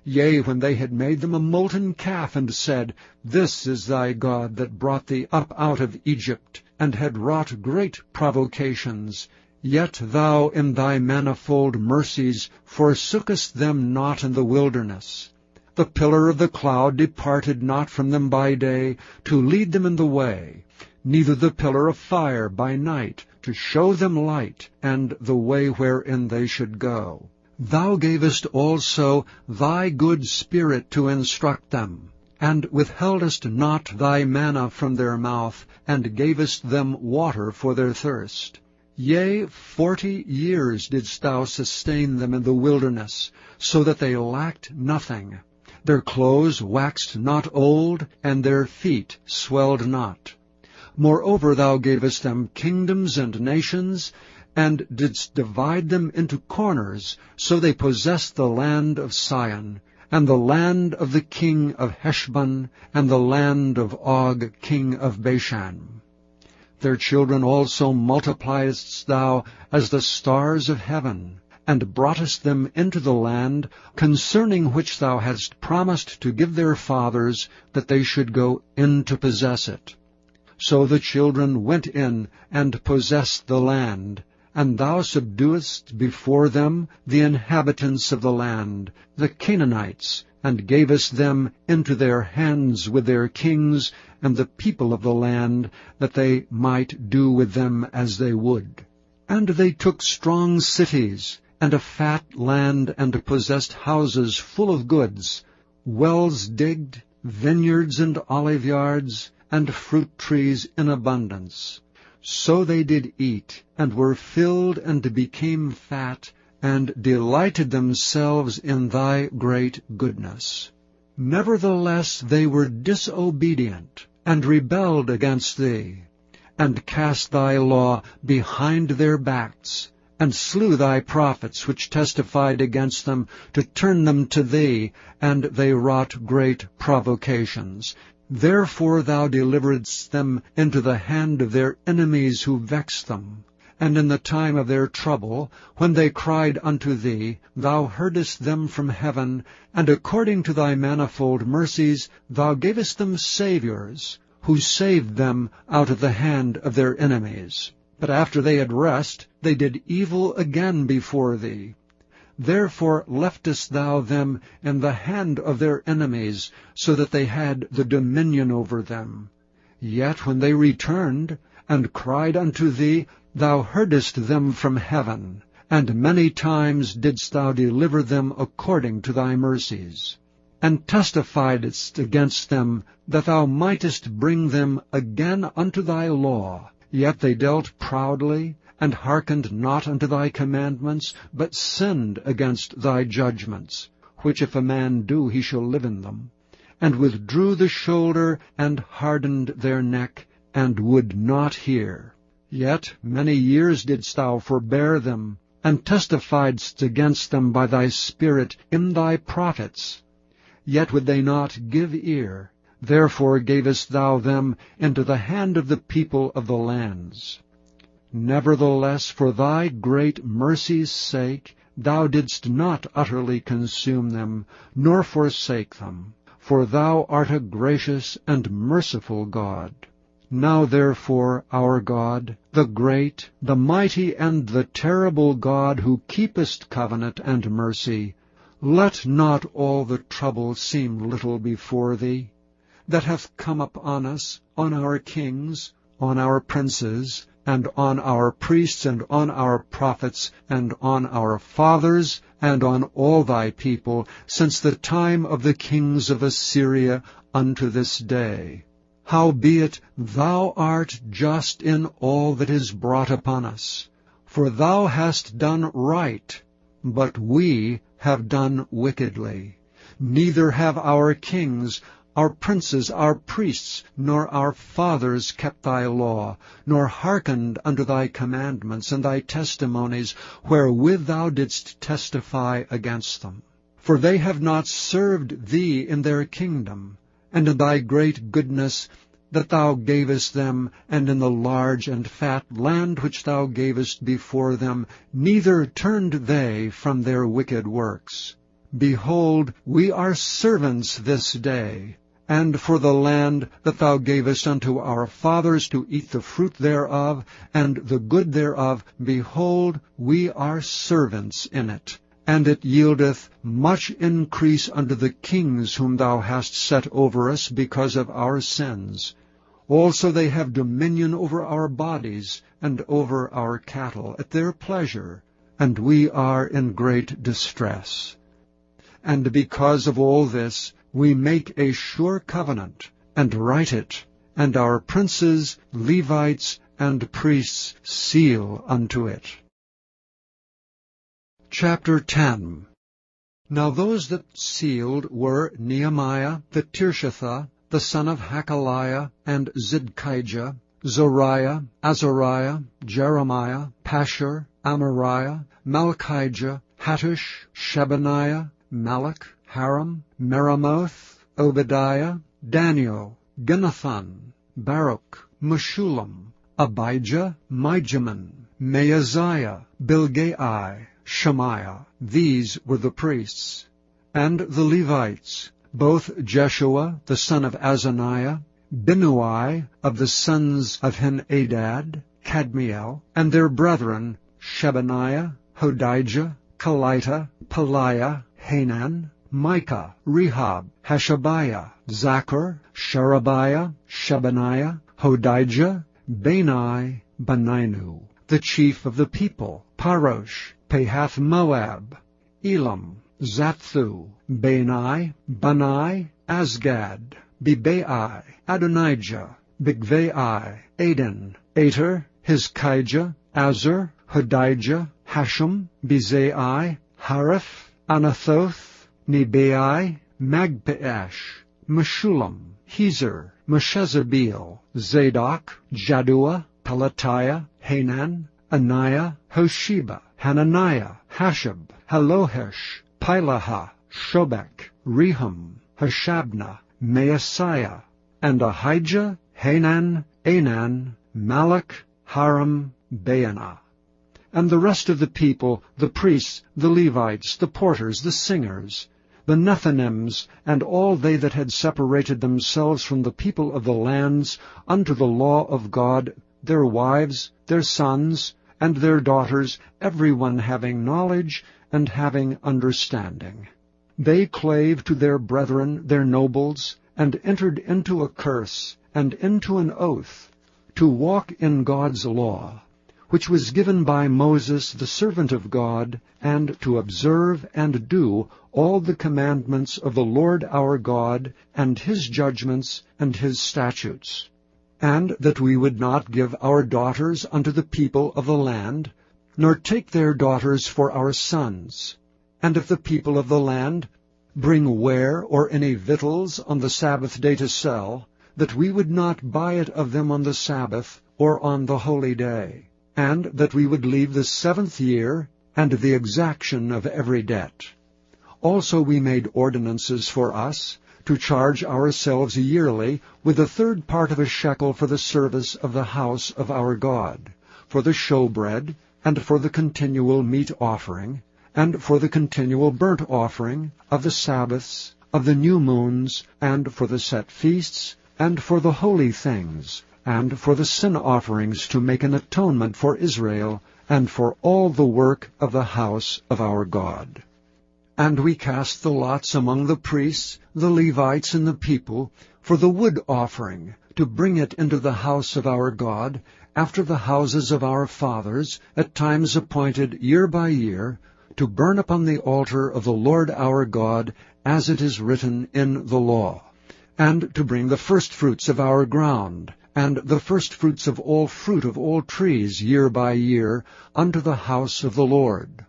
Yea, when they had made them a molten calf, and said, This is thy God that brought thee up out of Egypt, and had wrought great provocations, yet thou in thy manifold mercies forsookest them not in the wilderness. The pillar of the cloud departed not from them by day, to lead them in the way, neither the pillar of fire by night, to show them light, and the way wherein they should go. Thou gavest also thy good Spirit to instruct them, and withheldest not thy manna from their mouth, and gavest them water for their thirst. Yea, 40 years didst thou sustain them in the wilderness, so that they lacked nothing. Their clothes waxed not old, and their feet swelled not. Moreover, thou gavest them kingdoms and nations, and didst divide them into corners, so they possessed the land of Sion, and the land of the king of Heshbon, and the land of Og king of Bashan. Their children also multipliedst thou as the stars of heaven, and broughtest them into the land, concerning which thou hadst promised to give their fathers, that they should go in to possess it. So the children went in and possessed the land, and thou subduedst before them the inhabitants of the land, the Canaanites, and gavest them into their hands with their kings, and the people of the land, that they might do with them as they would. And they took strong cities, and a fat land, and possessed houses full of goods, wells digged, vineyards and oliveyards, and fruit trees in abundance. So they did eat, and were filled, and became fat, and delighted themselves in thy great goodness. Nevertheless they were disobedient, and rebelled against thee, and cast thy law behind their backs, and slew thy prophets which testified against them, to turn them to thee, and they wrought great provocations. Therefore thou deliveredst them into the hand of their enemies who vexed them. And in the time of their trouble, when they cried unto thee, thou heardest them from heaven, and according to thy manifold mercies thou gavest them saviours, who saved them out of the hand of their enemies. But after they had rest, they did evil again before thee. Therefore leftest thou them in the hand of their enemies, so that they had the dominion over them. Yet when they returned, and cried unto thee, thou heardest them from heaven, and many times didst thou deliver them according to thy mercies, and testifiedst against them, that thou mightest bring them again unto thy law. Yet they dealt proudly, and hearkened not unto thy commandments, but sinned against thy judgments, which if a man do, he shall live in them, and withdrew the shoulder, and hardened their neck, and would not hear. Yet many years didst thou forbear them, and testifiedst against them by thy Spirit in thy prophets. Yet would they not give ear. Therefore gavest thou them into the hand of the people of the lands. Nevertheless, for thy great mercy's sake, thou didst not utterly consume them, nor forsake them. For thou art a gracious and merciful God. Now therefore, our God, the great, the mighty, and the terrible God, who keepest covenant and mercy, let not all the trouble seem little before thee, that hath come upon us, on our kings, on our princes, and on our priests, and on our prophets, and on our fathers, and on all thy people, since the time of the kings of Assyria unto this day. Howbeit thou art just in all that is brought upon us. For thou hast done right, but we have done wickedly. Neither have our kings, our princes, our priests, nor our fathers kept thy law, nor hearkened unto thy commandments and thy testimonies, wherewith thou didst testify against them. For they have not served thee in their kingdom, and in thy great goodness that thou gavest them, and in the large and fat land which thou gavest before them, neither turned they from their wicked works. Behold, we are servants this day, and for the land that thou gavest unto our fathers to eat the fruit thereof, and the good thereof, behold, we are servants in it. And it yieldeth much increase unto the kings whom thou hast set over us because of our sins. Also they have dominion over our bodies, and over our cattle, at their pleasure, and we are in great distress. And because of all this, we make a sure covenant, and write it, and our princes, Levites, and priests seal unto it. Chapter 10. Now those that sealed were Nehemiah the Tirshatha, the son of Hakaliah, and Zidkijah, Zoriah, Azariah, Jeremiah, Pashur, Amariah, Malchijah, Hattush, Shebaniah, Malach, Haram, Meremoth, Obadiah, Daniel, Ginnathan, Baruch, Meshullam, Abijah, Mijamin, Maaziah, Bilgai, Shemaiah. These were the priests. And the Levites, both Jeshua the son of Azaniah, Binnui of the sons of Henadad, Kadmiel, and their brethren, Shebaniah, Hodijah, Kelita, Peliah, Hanan, Micah, Rehab, Hashabiah, Zachar, Sherebiah, Shebaniah, Hodijah, Bani, Beninu, the chief of the people, Parosh, Pahath-Moab, Elam, Zathu, Bani, Azgad, Bebai, Adonijah, Bigvai, Aden, Ater, Hizkijah, Azur, Hodijah, Hashem, Bezai, Hariph, Anathoth, Nebai, Magpiash, Meshullam, Hezer, Meshezabeel, Zadok, Jaddua, Pelatiah, Hanan, Anaiah, Hosheba, Hananiah, Hashab, Halohesh, Pilaha, Shobek, Rehum, Hashabnah, Maaseiah, and Ahijah, Hanan, Anan, Malach, Haram, Baanah. And the rest of the people, the priests, the Levites, the porters, the singers, the Nethinims, and all they that had separated themselves from the people of the lands unto the law of God, their wives, their sons, and their daughters, every one having knowledge and having understanding. They clave to their brethren, their nobles, and entered into a curse and into an oath, to walk in God's law, which was given by Moses the servant of God, and to observe and do all the commandments of the Lord our God, and his judgments and his statutes, and that we would not give our daughters unto the people of the land, nor take their daughters for our sons. And if the people of the land bring ware or any victuals on the Sabbath day to sell, that we would not buy it of them on the Sabbath or on the holy day, and that we would leave the 7th year and the exaction of every debt. Also we made ordinances for us, to charge ourselves yearly with a third part of a shekel for the service of the house of our God, for the showbread, and for the continual meat offering, and for the continual burnt offering, of the Sabbaths, of the new moons, and for the set feasts, and for the holy things, and for the sin offerings to make an atonement for Israel, and for all the work of the house of our God. And we cast the lots among the priests, the Levites, and the people, for the wood offering, to bring it into the house of our God, after the houses of our fathers, at times appointed year by year, to burn upon the altar of the Lord our God, as it is written in the law, and to bring the firstfruits of our ground, and the firstfruits of all fruit of all trees year by year, unto the house of the Lord.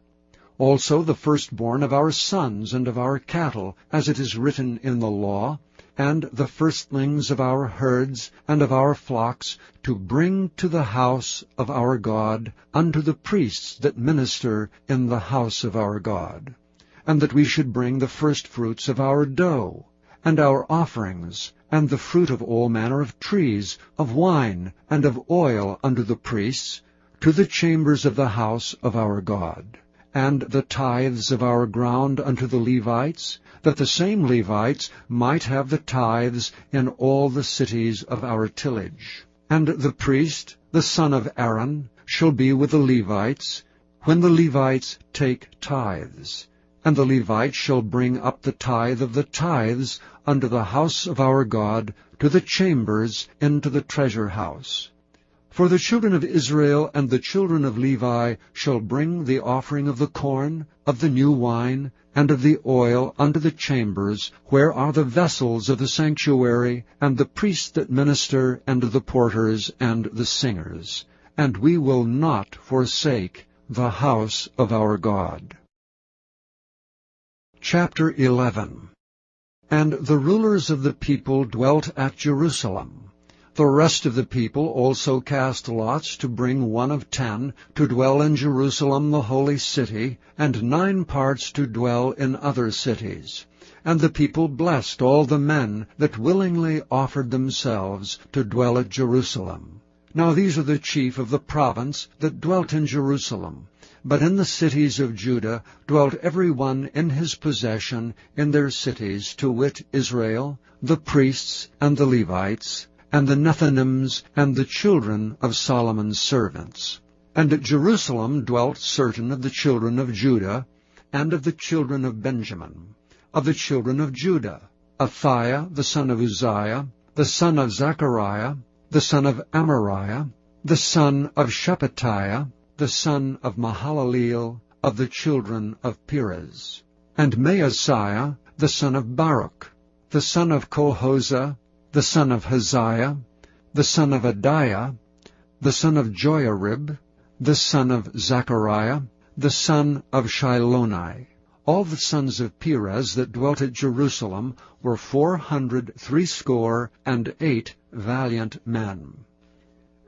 Also the firstborn of our sons and of our cattle, as it is written in the law, and the firstlings of our herds and of our flocks, to bring to the house of our God, unto the priests that minister in the house of our God. And that we should bring the firstfruits of our dough, and our offerings, and the fruit of all manner of trees, of wine, and of oil unto the priests, to the chambers of the house of our God. And the tithes of our ground unto the Levites, that the same Levites might have the tithes in all the cities of our tillage. And the priest, the son of Aaron, shall be with the Levites, when the Levites take tithes. And the Levites shall bring up the tithe of the tithes unto the house of our God, to the chambers into the treasure house. For the children of Israel and the children of Levi shall bring the offering of the corn, of the new wine, and of the oil unto the chambers, where are the vessels of the sanctuary, and the priests that minister, and the porters, and the singers. And we will not forsake the house of our God. Chapter 11. And the rulers of the people dwelt at Jerusalem. The rest of the people also cast lots to bring 1 of 10 to dwell in Jerusalem the holy city, and 9 parts to dwell in other cities. And the people blessed all the men that willingly offered themselves to dwell at Jerusalem. Now these are the chief of the province that dwelt in Jerusalem. But in the cities of Judah dwelt every one in his possession in their cities, to wit, Israel, the priests and the Levites, and the Nethinims, and the children of Solomon's servants. And at Jerusalem dwelt certain of the children of Judah, and of the children of Benjamin. Of the children of Judah, Athiah the son of Uzziah, the son of Zechariah, the son of Amariah, the son of Shephatiah, the son of Mahalaleel, of the children of Perez. And Maaseiah the son of Baruch, the son of Colhozeh, the son of Haziah, the son of Adiah, the son of Joiarib, the son of Zechariah, the son of Shiloni. All the sons of Perez that dwelt at Jerusalem were 468 valiant men.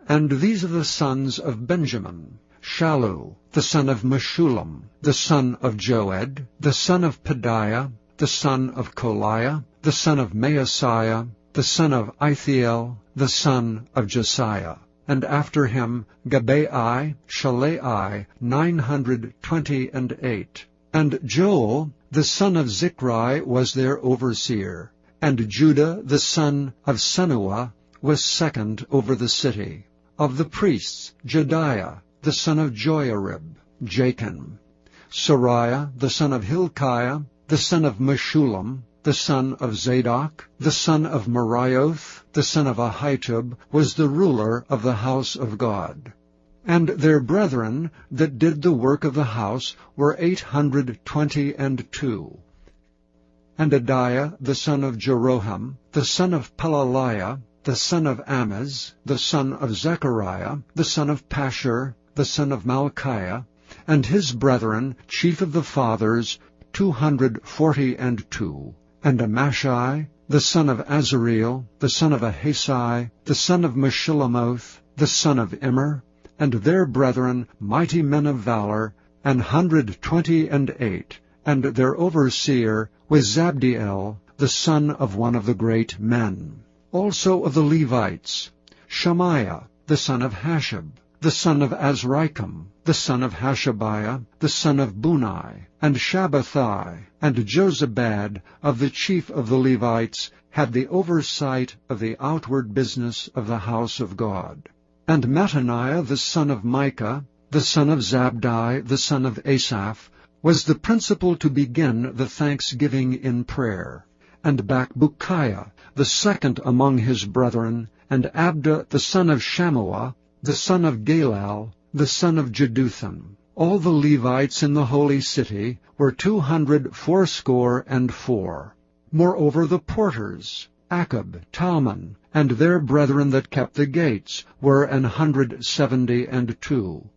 And these are the sons of Benjamin: Shallu, the son of Meshullam, the son of Joed, the son of Pedaiah, the son of Koliah, the son of Maaseiah, the son of Ithiel, the son of Josiah. And after him Gabai, Shalai, 928. And Joel, the son of Zichri, was their overseer. And Judah, the son of Senuah, was second over the city. Of the priests, Jedaiah, the son of Joiarib, Jachin. Sariah, the son of Hilkiah, the son of Meshullam, the son of Zadok, the son of Marioth, the son of Ahitub, was the ruler of the house of God. And their brethren that did the work of the house were 822. And Adiah the son of Jeroham, the son of Pelaliah, the son of Amaz, the son of Zechariah, the son of Pashur, the son of Malchiah, and his brethren, chief of the fathers, 242. And Amashai, the son of Azareel, the son of Ahasai, the son of Meshillamoth, the son of Immer, and their brethren, mighty men of valor, 128, and their overseer was Zabdiel, the son of one of the great men. Also of the Levites, Shemaiah, the son of Hashab, the son of Azrikam, the son of Hashabiah, the son of Bunai, and Shabbathai, and Jozabad, of the chief of the Levites, had the oversight of the outward business of the house of God. And Mattaniah, the son of Micah, the son of Zabdi, the son of Asaph, was the principal to begin the thanksgiving in prayer. And Bakbukiah, the second among his brethren, and Abda, the son of Shammua, the son of Galal, the son of Jeduthun. All the Levites in the holy city were 284. Moreover the porters, Akab, Talmon, and their brethren that kept the gates, were 172.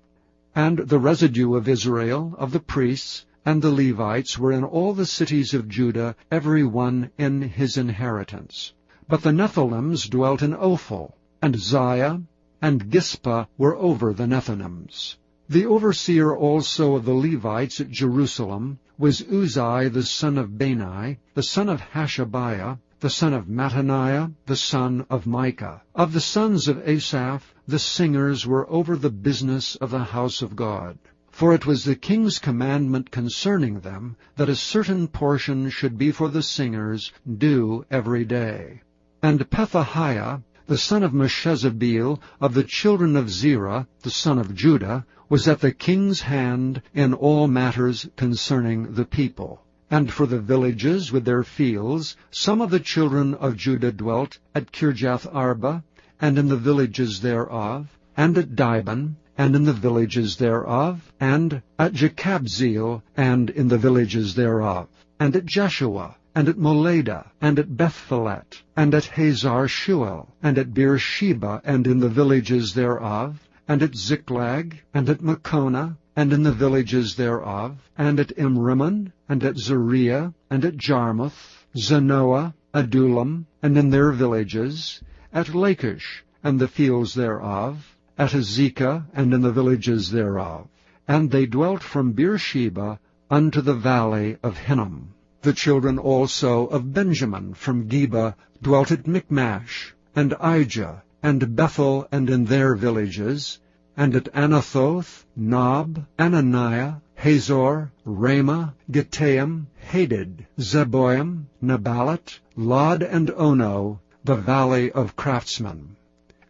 And the residue of Israel, of the priests, and the Levites were in all the cities of Judah, every one in his inheritance. But the Nephilims dwelt in Ophel, and Ziah, and Gispa were over the Nethinims. The overseer also of the Levites at Jerusalem was Uzzi the son of Bani, the son of Hashabiah, the son of Mattaniah, the son of Micah. Of the sons of Asaph, the singers were over the business of the house of God. For it was the king's commandment concerning them, that a certain portion should be for the singers, due every day. And Pethahiah, the son of Meshezabeel, of the children of Zerah, the son of Judah, was at the king's hand in all matters concerning the people. And for the villages with their fields, some of the children of Judah dwelt at Kirjath Arba, and in the villages thereof, and at Dibon, and in the villages thereof, and at Jekabzeel, and in the villages thereof, and at Jeshua, and at Moleda, and at Bethphelet, and at Hazar Shuel, and at Beersheba, and in the villages thereof, and at Ziklag, and at Makona, and in the villages thereof, and at Imrimmon, and at Zeriah, and at Jarmuth, Zanoah, Adullam, and in their villages, at Lachish, and the fields thereof, at Azekah, and in the villages thereof. And they dwelt from Beersheba unto the valley of Hinnom. The children also of Benjamin from Geba dwelt at Michmash, and Ijah, and Bethel, and in their villages, and at Anathoth, Nob, Ananiah, Hazor, Ramah, Gittaim, Hadid, Zeboim, Neballat, Lod, and Ono, the valley of craftsmen.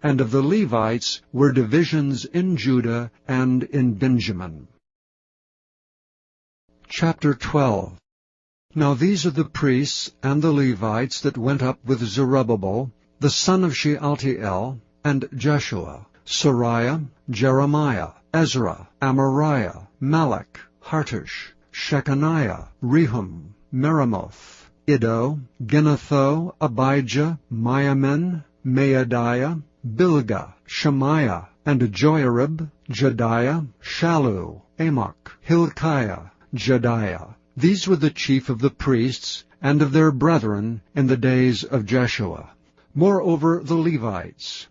And of the Levites were divisions in Judah and in Benjamin. Chapter 12. Now these are the priests and the Levites that went up with Zerubbabel, the son of Shealtiel, and Jeshua, Sariah, Jeremiah, Ezra, Amariah, Malach, Hartush, Shechaniah, Rehum, Meremoth, Iddo, Ginnetho, Abijah, Miamin, Maadiah, Bilgah, Shemaiah, and Joiarib, Jediah, Shallu, Amok, Hilkiah, Jediah. These were the chief of the priests and of their brethren in the days of Jeshua. Moreover the Levites,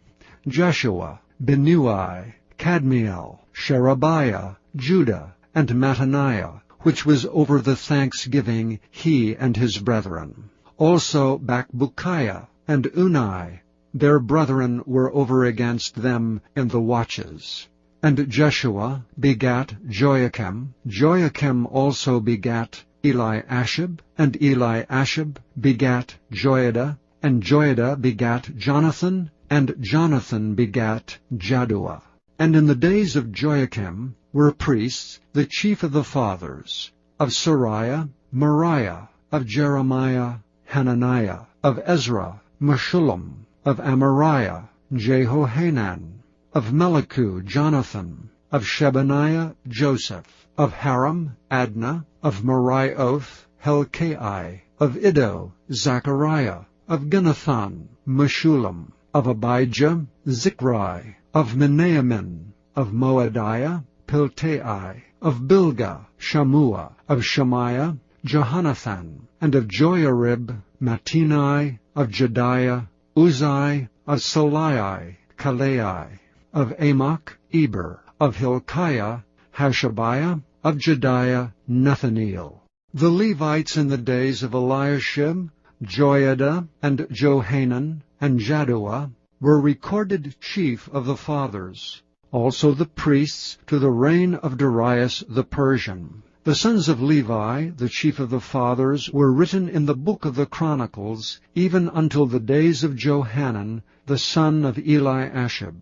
Jeshua, Binnui, Kadmiel, Sherebiah, Judah, and Mattaniah, which was over the thanksgiving, he and his brethren. Also Bakbukiah and Unai, their brethren were over against them in the watches. And Jeshua begat Joachim. Joachim also begat Eliashib, and Eliashib begat Joiada, and Joiada begat Jonathan, and Jonathan begat Jaddua. And in the days of Joachim were priests, the chief of the fathers, of Sariah, Moriah, of Jeremiah, Hananiah, of Ezra, Meshullam, of Amariah, Jehohanan, of Melichu, Jonathan, of Shebaniah, Joseph, of Haram, Adnah, of Merioth, Helkai, of Iddo, Zechariah, of Ginnathan, Meshullam, of Abijah, Zichri, of Menamin, of Moadiah, Piltai, of Bilgah, Shammua, of Shemaiah, Jehonathan, and of Joiarib, Mattenai, of Jediah, Uzai, of Salai, Kalai, of Amok, Eber, of Hilkiah, Hashabiah, of Jediah, Nethaneel. The Levites in the days of Eliashib, Joiada, and Johanan, and Jaddua, were recorded chief of the fathers. Also the priests to the reign of Darius the Persian. The sons of Levi, the chief of the fathers, were written in the book of the Chronicles, even until the days of Johanan, the son of Eliashib.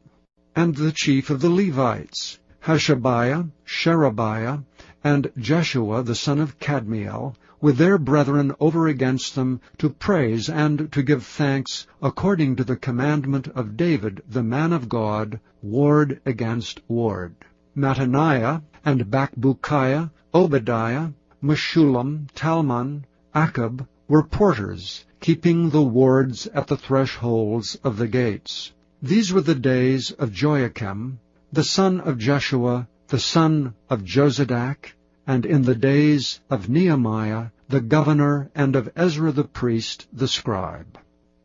And the chief of the Levites, Hashabiah, Sherebiah, and Jeshua the son of Kadmiel, with their brethren over against them, to praise and to give thanks, according to the commandment of David the man of God, ward against ward. Mattaniah, and Bakbukiah, Obadiah, Meshullam, Talmon, Akab, were porters, keeping the wards at the thresholds of the gates. These were the days of Joachim, the son of Jeshua, the son of Jozadak, and in the days of Nehemiah, the governor, and of Ezra the priest, the scribe.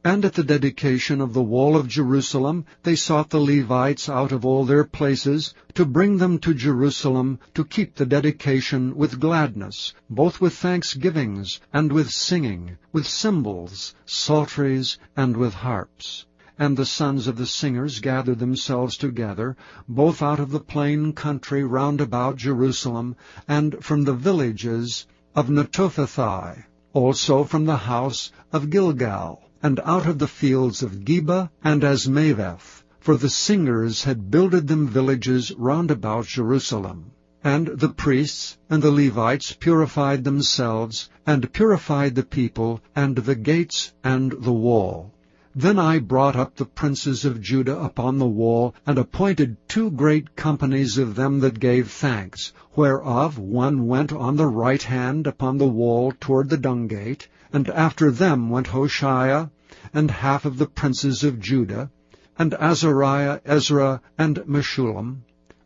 And at the dedication of the wall of Jerusalem, they sought the Levites out of all their places, to bring them to Jerusalem, to keep the dedication with gladness, both with thanksgivings, and with singing, with cymbals, psalteries, and with harps. And the sons of the singers gathered themselves together, both out of the plain country round about Jerusalem, and from the villages of Netophathi, also from the house of Gilgal, and out of the fields of Geba and Asmaveth, for the singers had builded them villages round about Jerusalem. And the priests and the Levites purified themselves, and purified the people, and the gates, and the wall. Then I brought up the princes of Judah upon the wall, and appointed 2 great companies of them that gave thanks, whereof one went on the right hand upon the wall toward the dung gate, and after them went Hoshea, and half of the princes of Judah, and Azariah, Ezra, and Meshullam,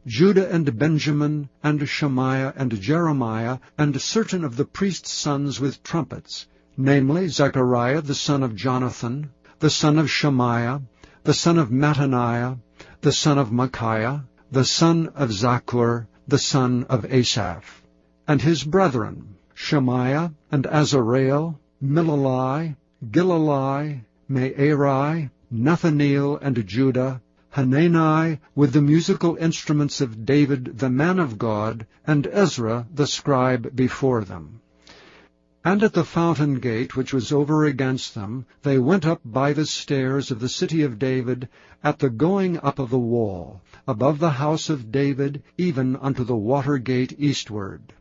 Judah and Benjamin, and Shemaiah, and Jeremiah, and certain of the priests' sons with trumpets, namely Zechariah the son of Jonathan, the son of Shemaiah, the son of Mattaniah, the son of Micaiah, the son of Zaccur, the son of Asaph, and his brethren, Shemaiah, and Azareel, Milalai, Gilalai, Me'erai, Nethaneel, and Judah, Hanani with the musical instruments of David the man of God, and Ezra the scribe before them. And at the fountain gate which was over against them, they went up by the stairs of the city of David, at the going up of the wall, above the house of David, even unto the water gate eastward.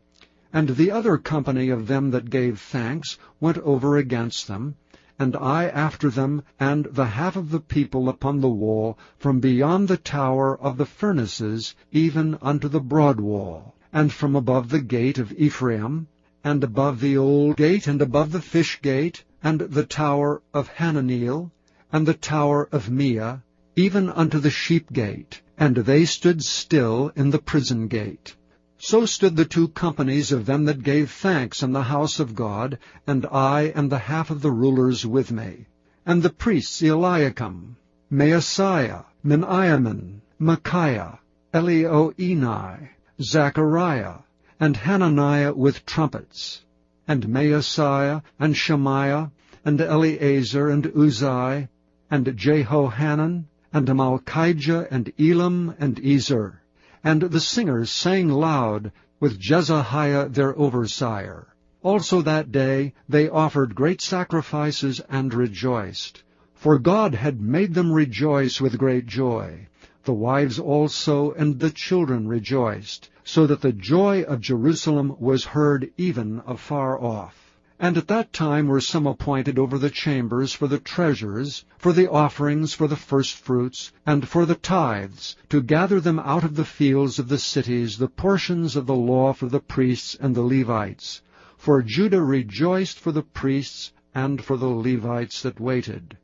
And the other company of them that gave thanks went over against them, and I after them, and the half of the people upon the wall, from beyond the tower of the furnaces, even unto the broad wall, and from above the gate of Ephraim, and above the old gate, and above the fish gate, and the tower of Hananeel, and the tower of Meah, even unto the sheep gate, and they stood still in the prison gate. So stood the two companies of them that gave thanks in the house of God, and I and the half of the rulers with me. And the priests Eliakim, Maaseiah, Miniamin, Micaiah, Elioenai, Zechariah, and Hananiah with trumpets, and Maaseiah, and Shemaiah, and Eleazar, and Uzai, and Jehohanan, and Malchijah, and Elam, and Ezer. And the singers sang loud, with Jezahiah their overseer. Also that day they offered great sacrifices and rejoiced. For God had made them rejoice with great joy. The wives also and the children rejoiced, so that the joy of Jerusalem was heard even afar off. And at that time were some appointed over the chambers for the treasures, for the offerings, for the firstfruits, and for the tithes, to gather them out of the fields of the cities, the portions of the law for the priests and the Levites. For Judah rejoiced for the priests and for the Levites that waited.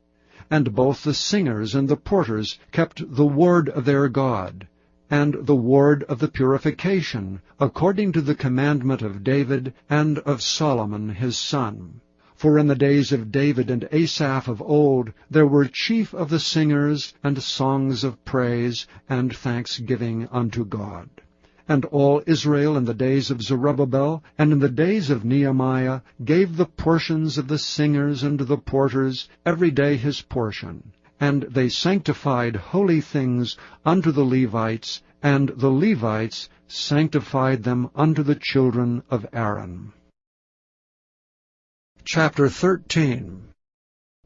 And both the singers and the porters kept the ward of their God, and the ward of the purification, according to the commandment of David and of Solomon his son. For in the days of David and Asaph of old there were chief of the singers, and songs of praise, and thanksgiving unto God. And all Israel in the days of Zerubbabel, and in the days of Nehemiah, gave the portions of the singers and the porters, every day his portion. And they sanctified holy things unto the Levites, and the Levites sanctified them unto the children of Aaron. Chapter 13.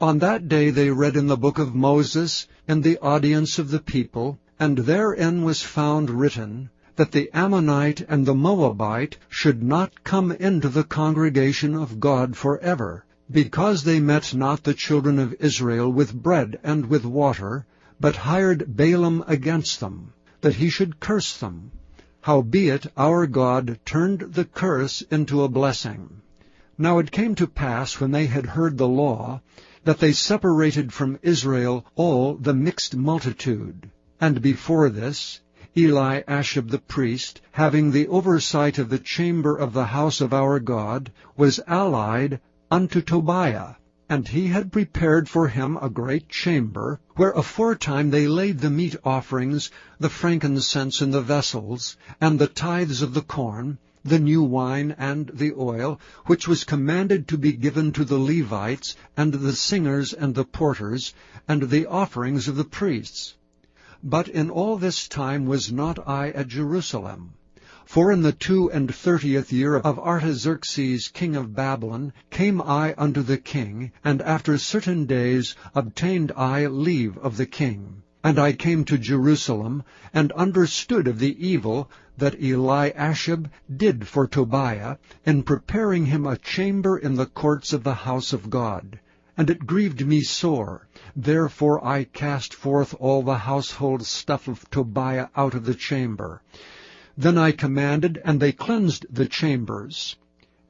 On that day they read in the book of Moses, in the audience of the people, and therein was found written, that the Ammonite and the Moabite should not come into the congregation of God forever, because they met not the children of Israel with bread and with water, but hired Balaam against them, that he should curse them. Howbeit our God turned the curse into a blessing. Now it came to pass, when they had heard the law, that they separated from Israel all the mixed multitude. And before this, Eliashib the priest, having the oversight of the chamber of the house of our God, was allied unto Tobiah, and he had prepared for him a great chamber, where aforetime they laid the meat offerings, the frankincense in the vessels, and the tithes of the corn, the new wine and the oil, which was commanded to be given to the Levites, and the singers and the porters, and the offerings of the priests. But in all this time was not I at Jerusalem. For in the 32 year of Artaxerxes king of Babylon came I unto the king, and after certain days obtained I leave of the king. And I came to Jerusalem, and understood of the evil that Eliashib did for Tobiah, in preparing him a chamber in the courts of the house of God. And it grieved me sore. Therefore I cast forth all the household stuff of Tobiah out of the chamber. Then I commanded, and they cleansed the chambers.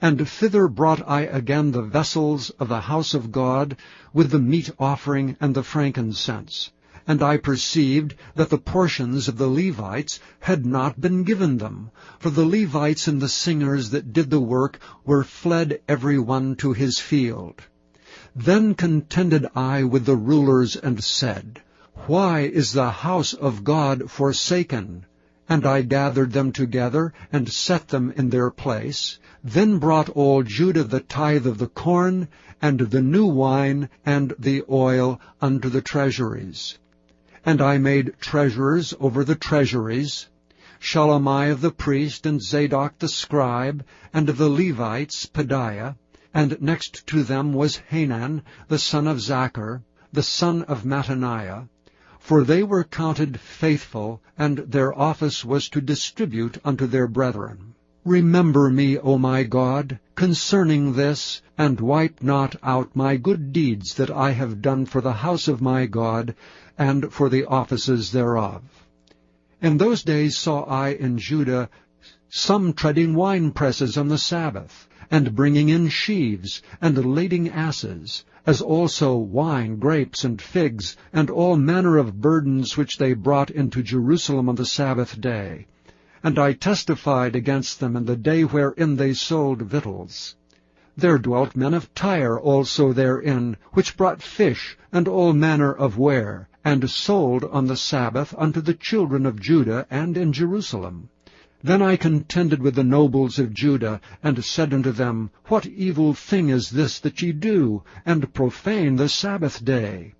And thither brought I again the vessels of the house of God, with the meat offering and the frankincense. And I perceived that the portions of the Levites had not been given them, for the Levites and the singers that did the work were fled every one to his field. Then contended I with the rulers, and said, Why is the house of God forsaken? And I gathered them together, and set them in their place, then brought all Judah the tithe of the corn, and the new wine, and the oil unto the treasuries. And I made treasurers over the treasuries, Shelemiah the priest, and Zadok the scribe, and the Levites, Pedaiah, and next to them was Hanan, the son of Zachar, the son of Mattaniah, for they were counted faithful, and their office was to distribute unto their brethren. Remember me, O my God, concerning this, and wipe not out my good deeds that I have done for the house of my God, and for the offices thereof. In those days saw I in Judah some treading winepresses on the Sabbath, and bringing in sheaves, and lading asses, as also wine, grapes, and figs, and all manner of burdens which they brought into Jerusalem on the Sabbath day. And I testified against them in the day wherein they sold victuals. There dwelt men of Tyre also therein, which brought fish, and all manner of ware, and sold on the Sabbath unto the children of Judah and in Jerusalem. Then I contended with the nobles of Judah, and said unto them, What evil thing is this that ye do, and profane the Sabbath day?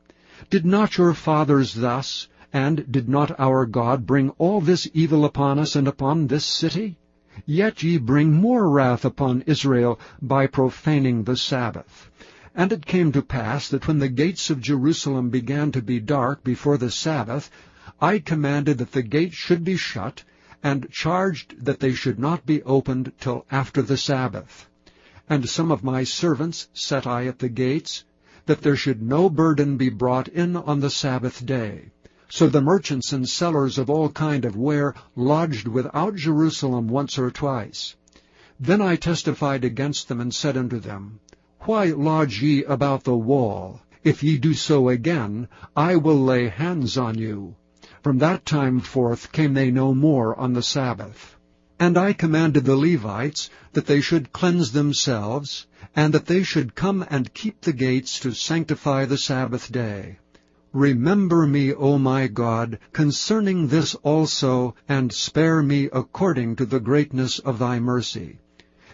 Did not your fathers thus, and did not our God bring all this evil upon us and upon this city? Yet ye bring more wrath upon Israel by profaning the Sabbath. And it came to pass that when the gates of Jerusalem began to be dark before the Sabbath, I commanded that the gates should be shut, and charged that they should not be opened till after the Sabbath. And some of my servants set I at the gates, that there should no burden be brought in on the Sabbath day. So the merchants and sellers of all kind of ware lodged without Jerusalem once or twice. Then I testified against them, and said unto them, Why lodge ye about the wall? If ye do so again, I will lay hands on you. From that time forth came they no more on the Sabbath. And I commanded the Levites that they should cleanse themselves, and that they should come and keep the gates to sanctify the Sabbath day. Remember me, O my God, concerning this also, and spare me according to the greatness of thy mercy.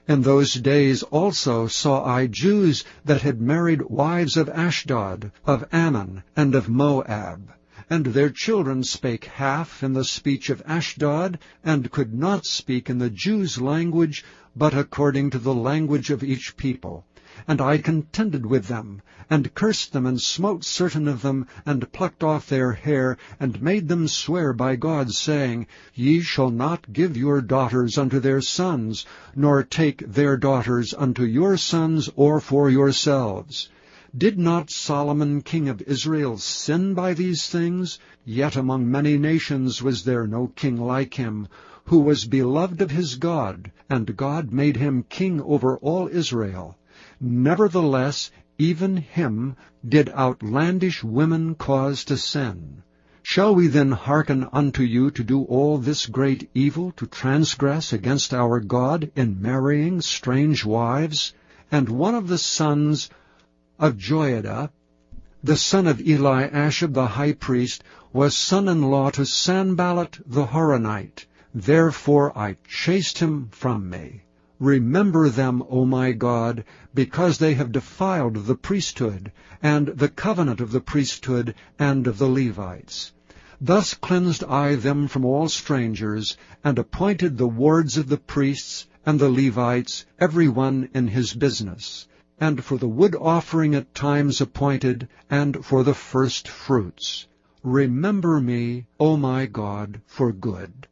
In those days also saw I Jews that had married wives of Ashdod, of Ammon, and of Moab. And their children spake half in the speech of Ashdod, and could not speak in the Jews' language, but according to the language of each people. And I contended with them, and cursed them, and smote certain of them, and plucked off their hair, and made them swear by God, saying, Ye shall not give your daughters unto their sons, nor take their daughters unto your sons, or for yourselves. Did not Solomon king of Israel sin by these things? Yet among many nations was there no king like him, who was beloved of his God, and God made him king over all Israel. Nevertheless, even him did outlandish women cause to sin. Shall we then hearken unto you to do all this great evil, to transgress against our God in marrying strange wives? And one of the sons of Joiada, the son of Eliashib the high priest, was son-in-law to Sanballat the Horonite. Therefore I chased him from me. Remember them, O my God, because they have defiled the priesthood, and the covenant of the priesthood, and of the Levites. Thus cleansed I them from all strangers, and appointed the wards of the priests and the Levites, every one in his business, and for the wood offering at times appointed, and for the first fruits. Remember me, O my God, for good.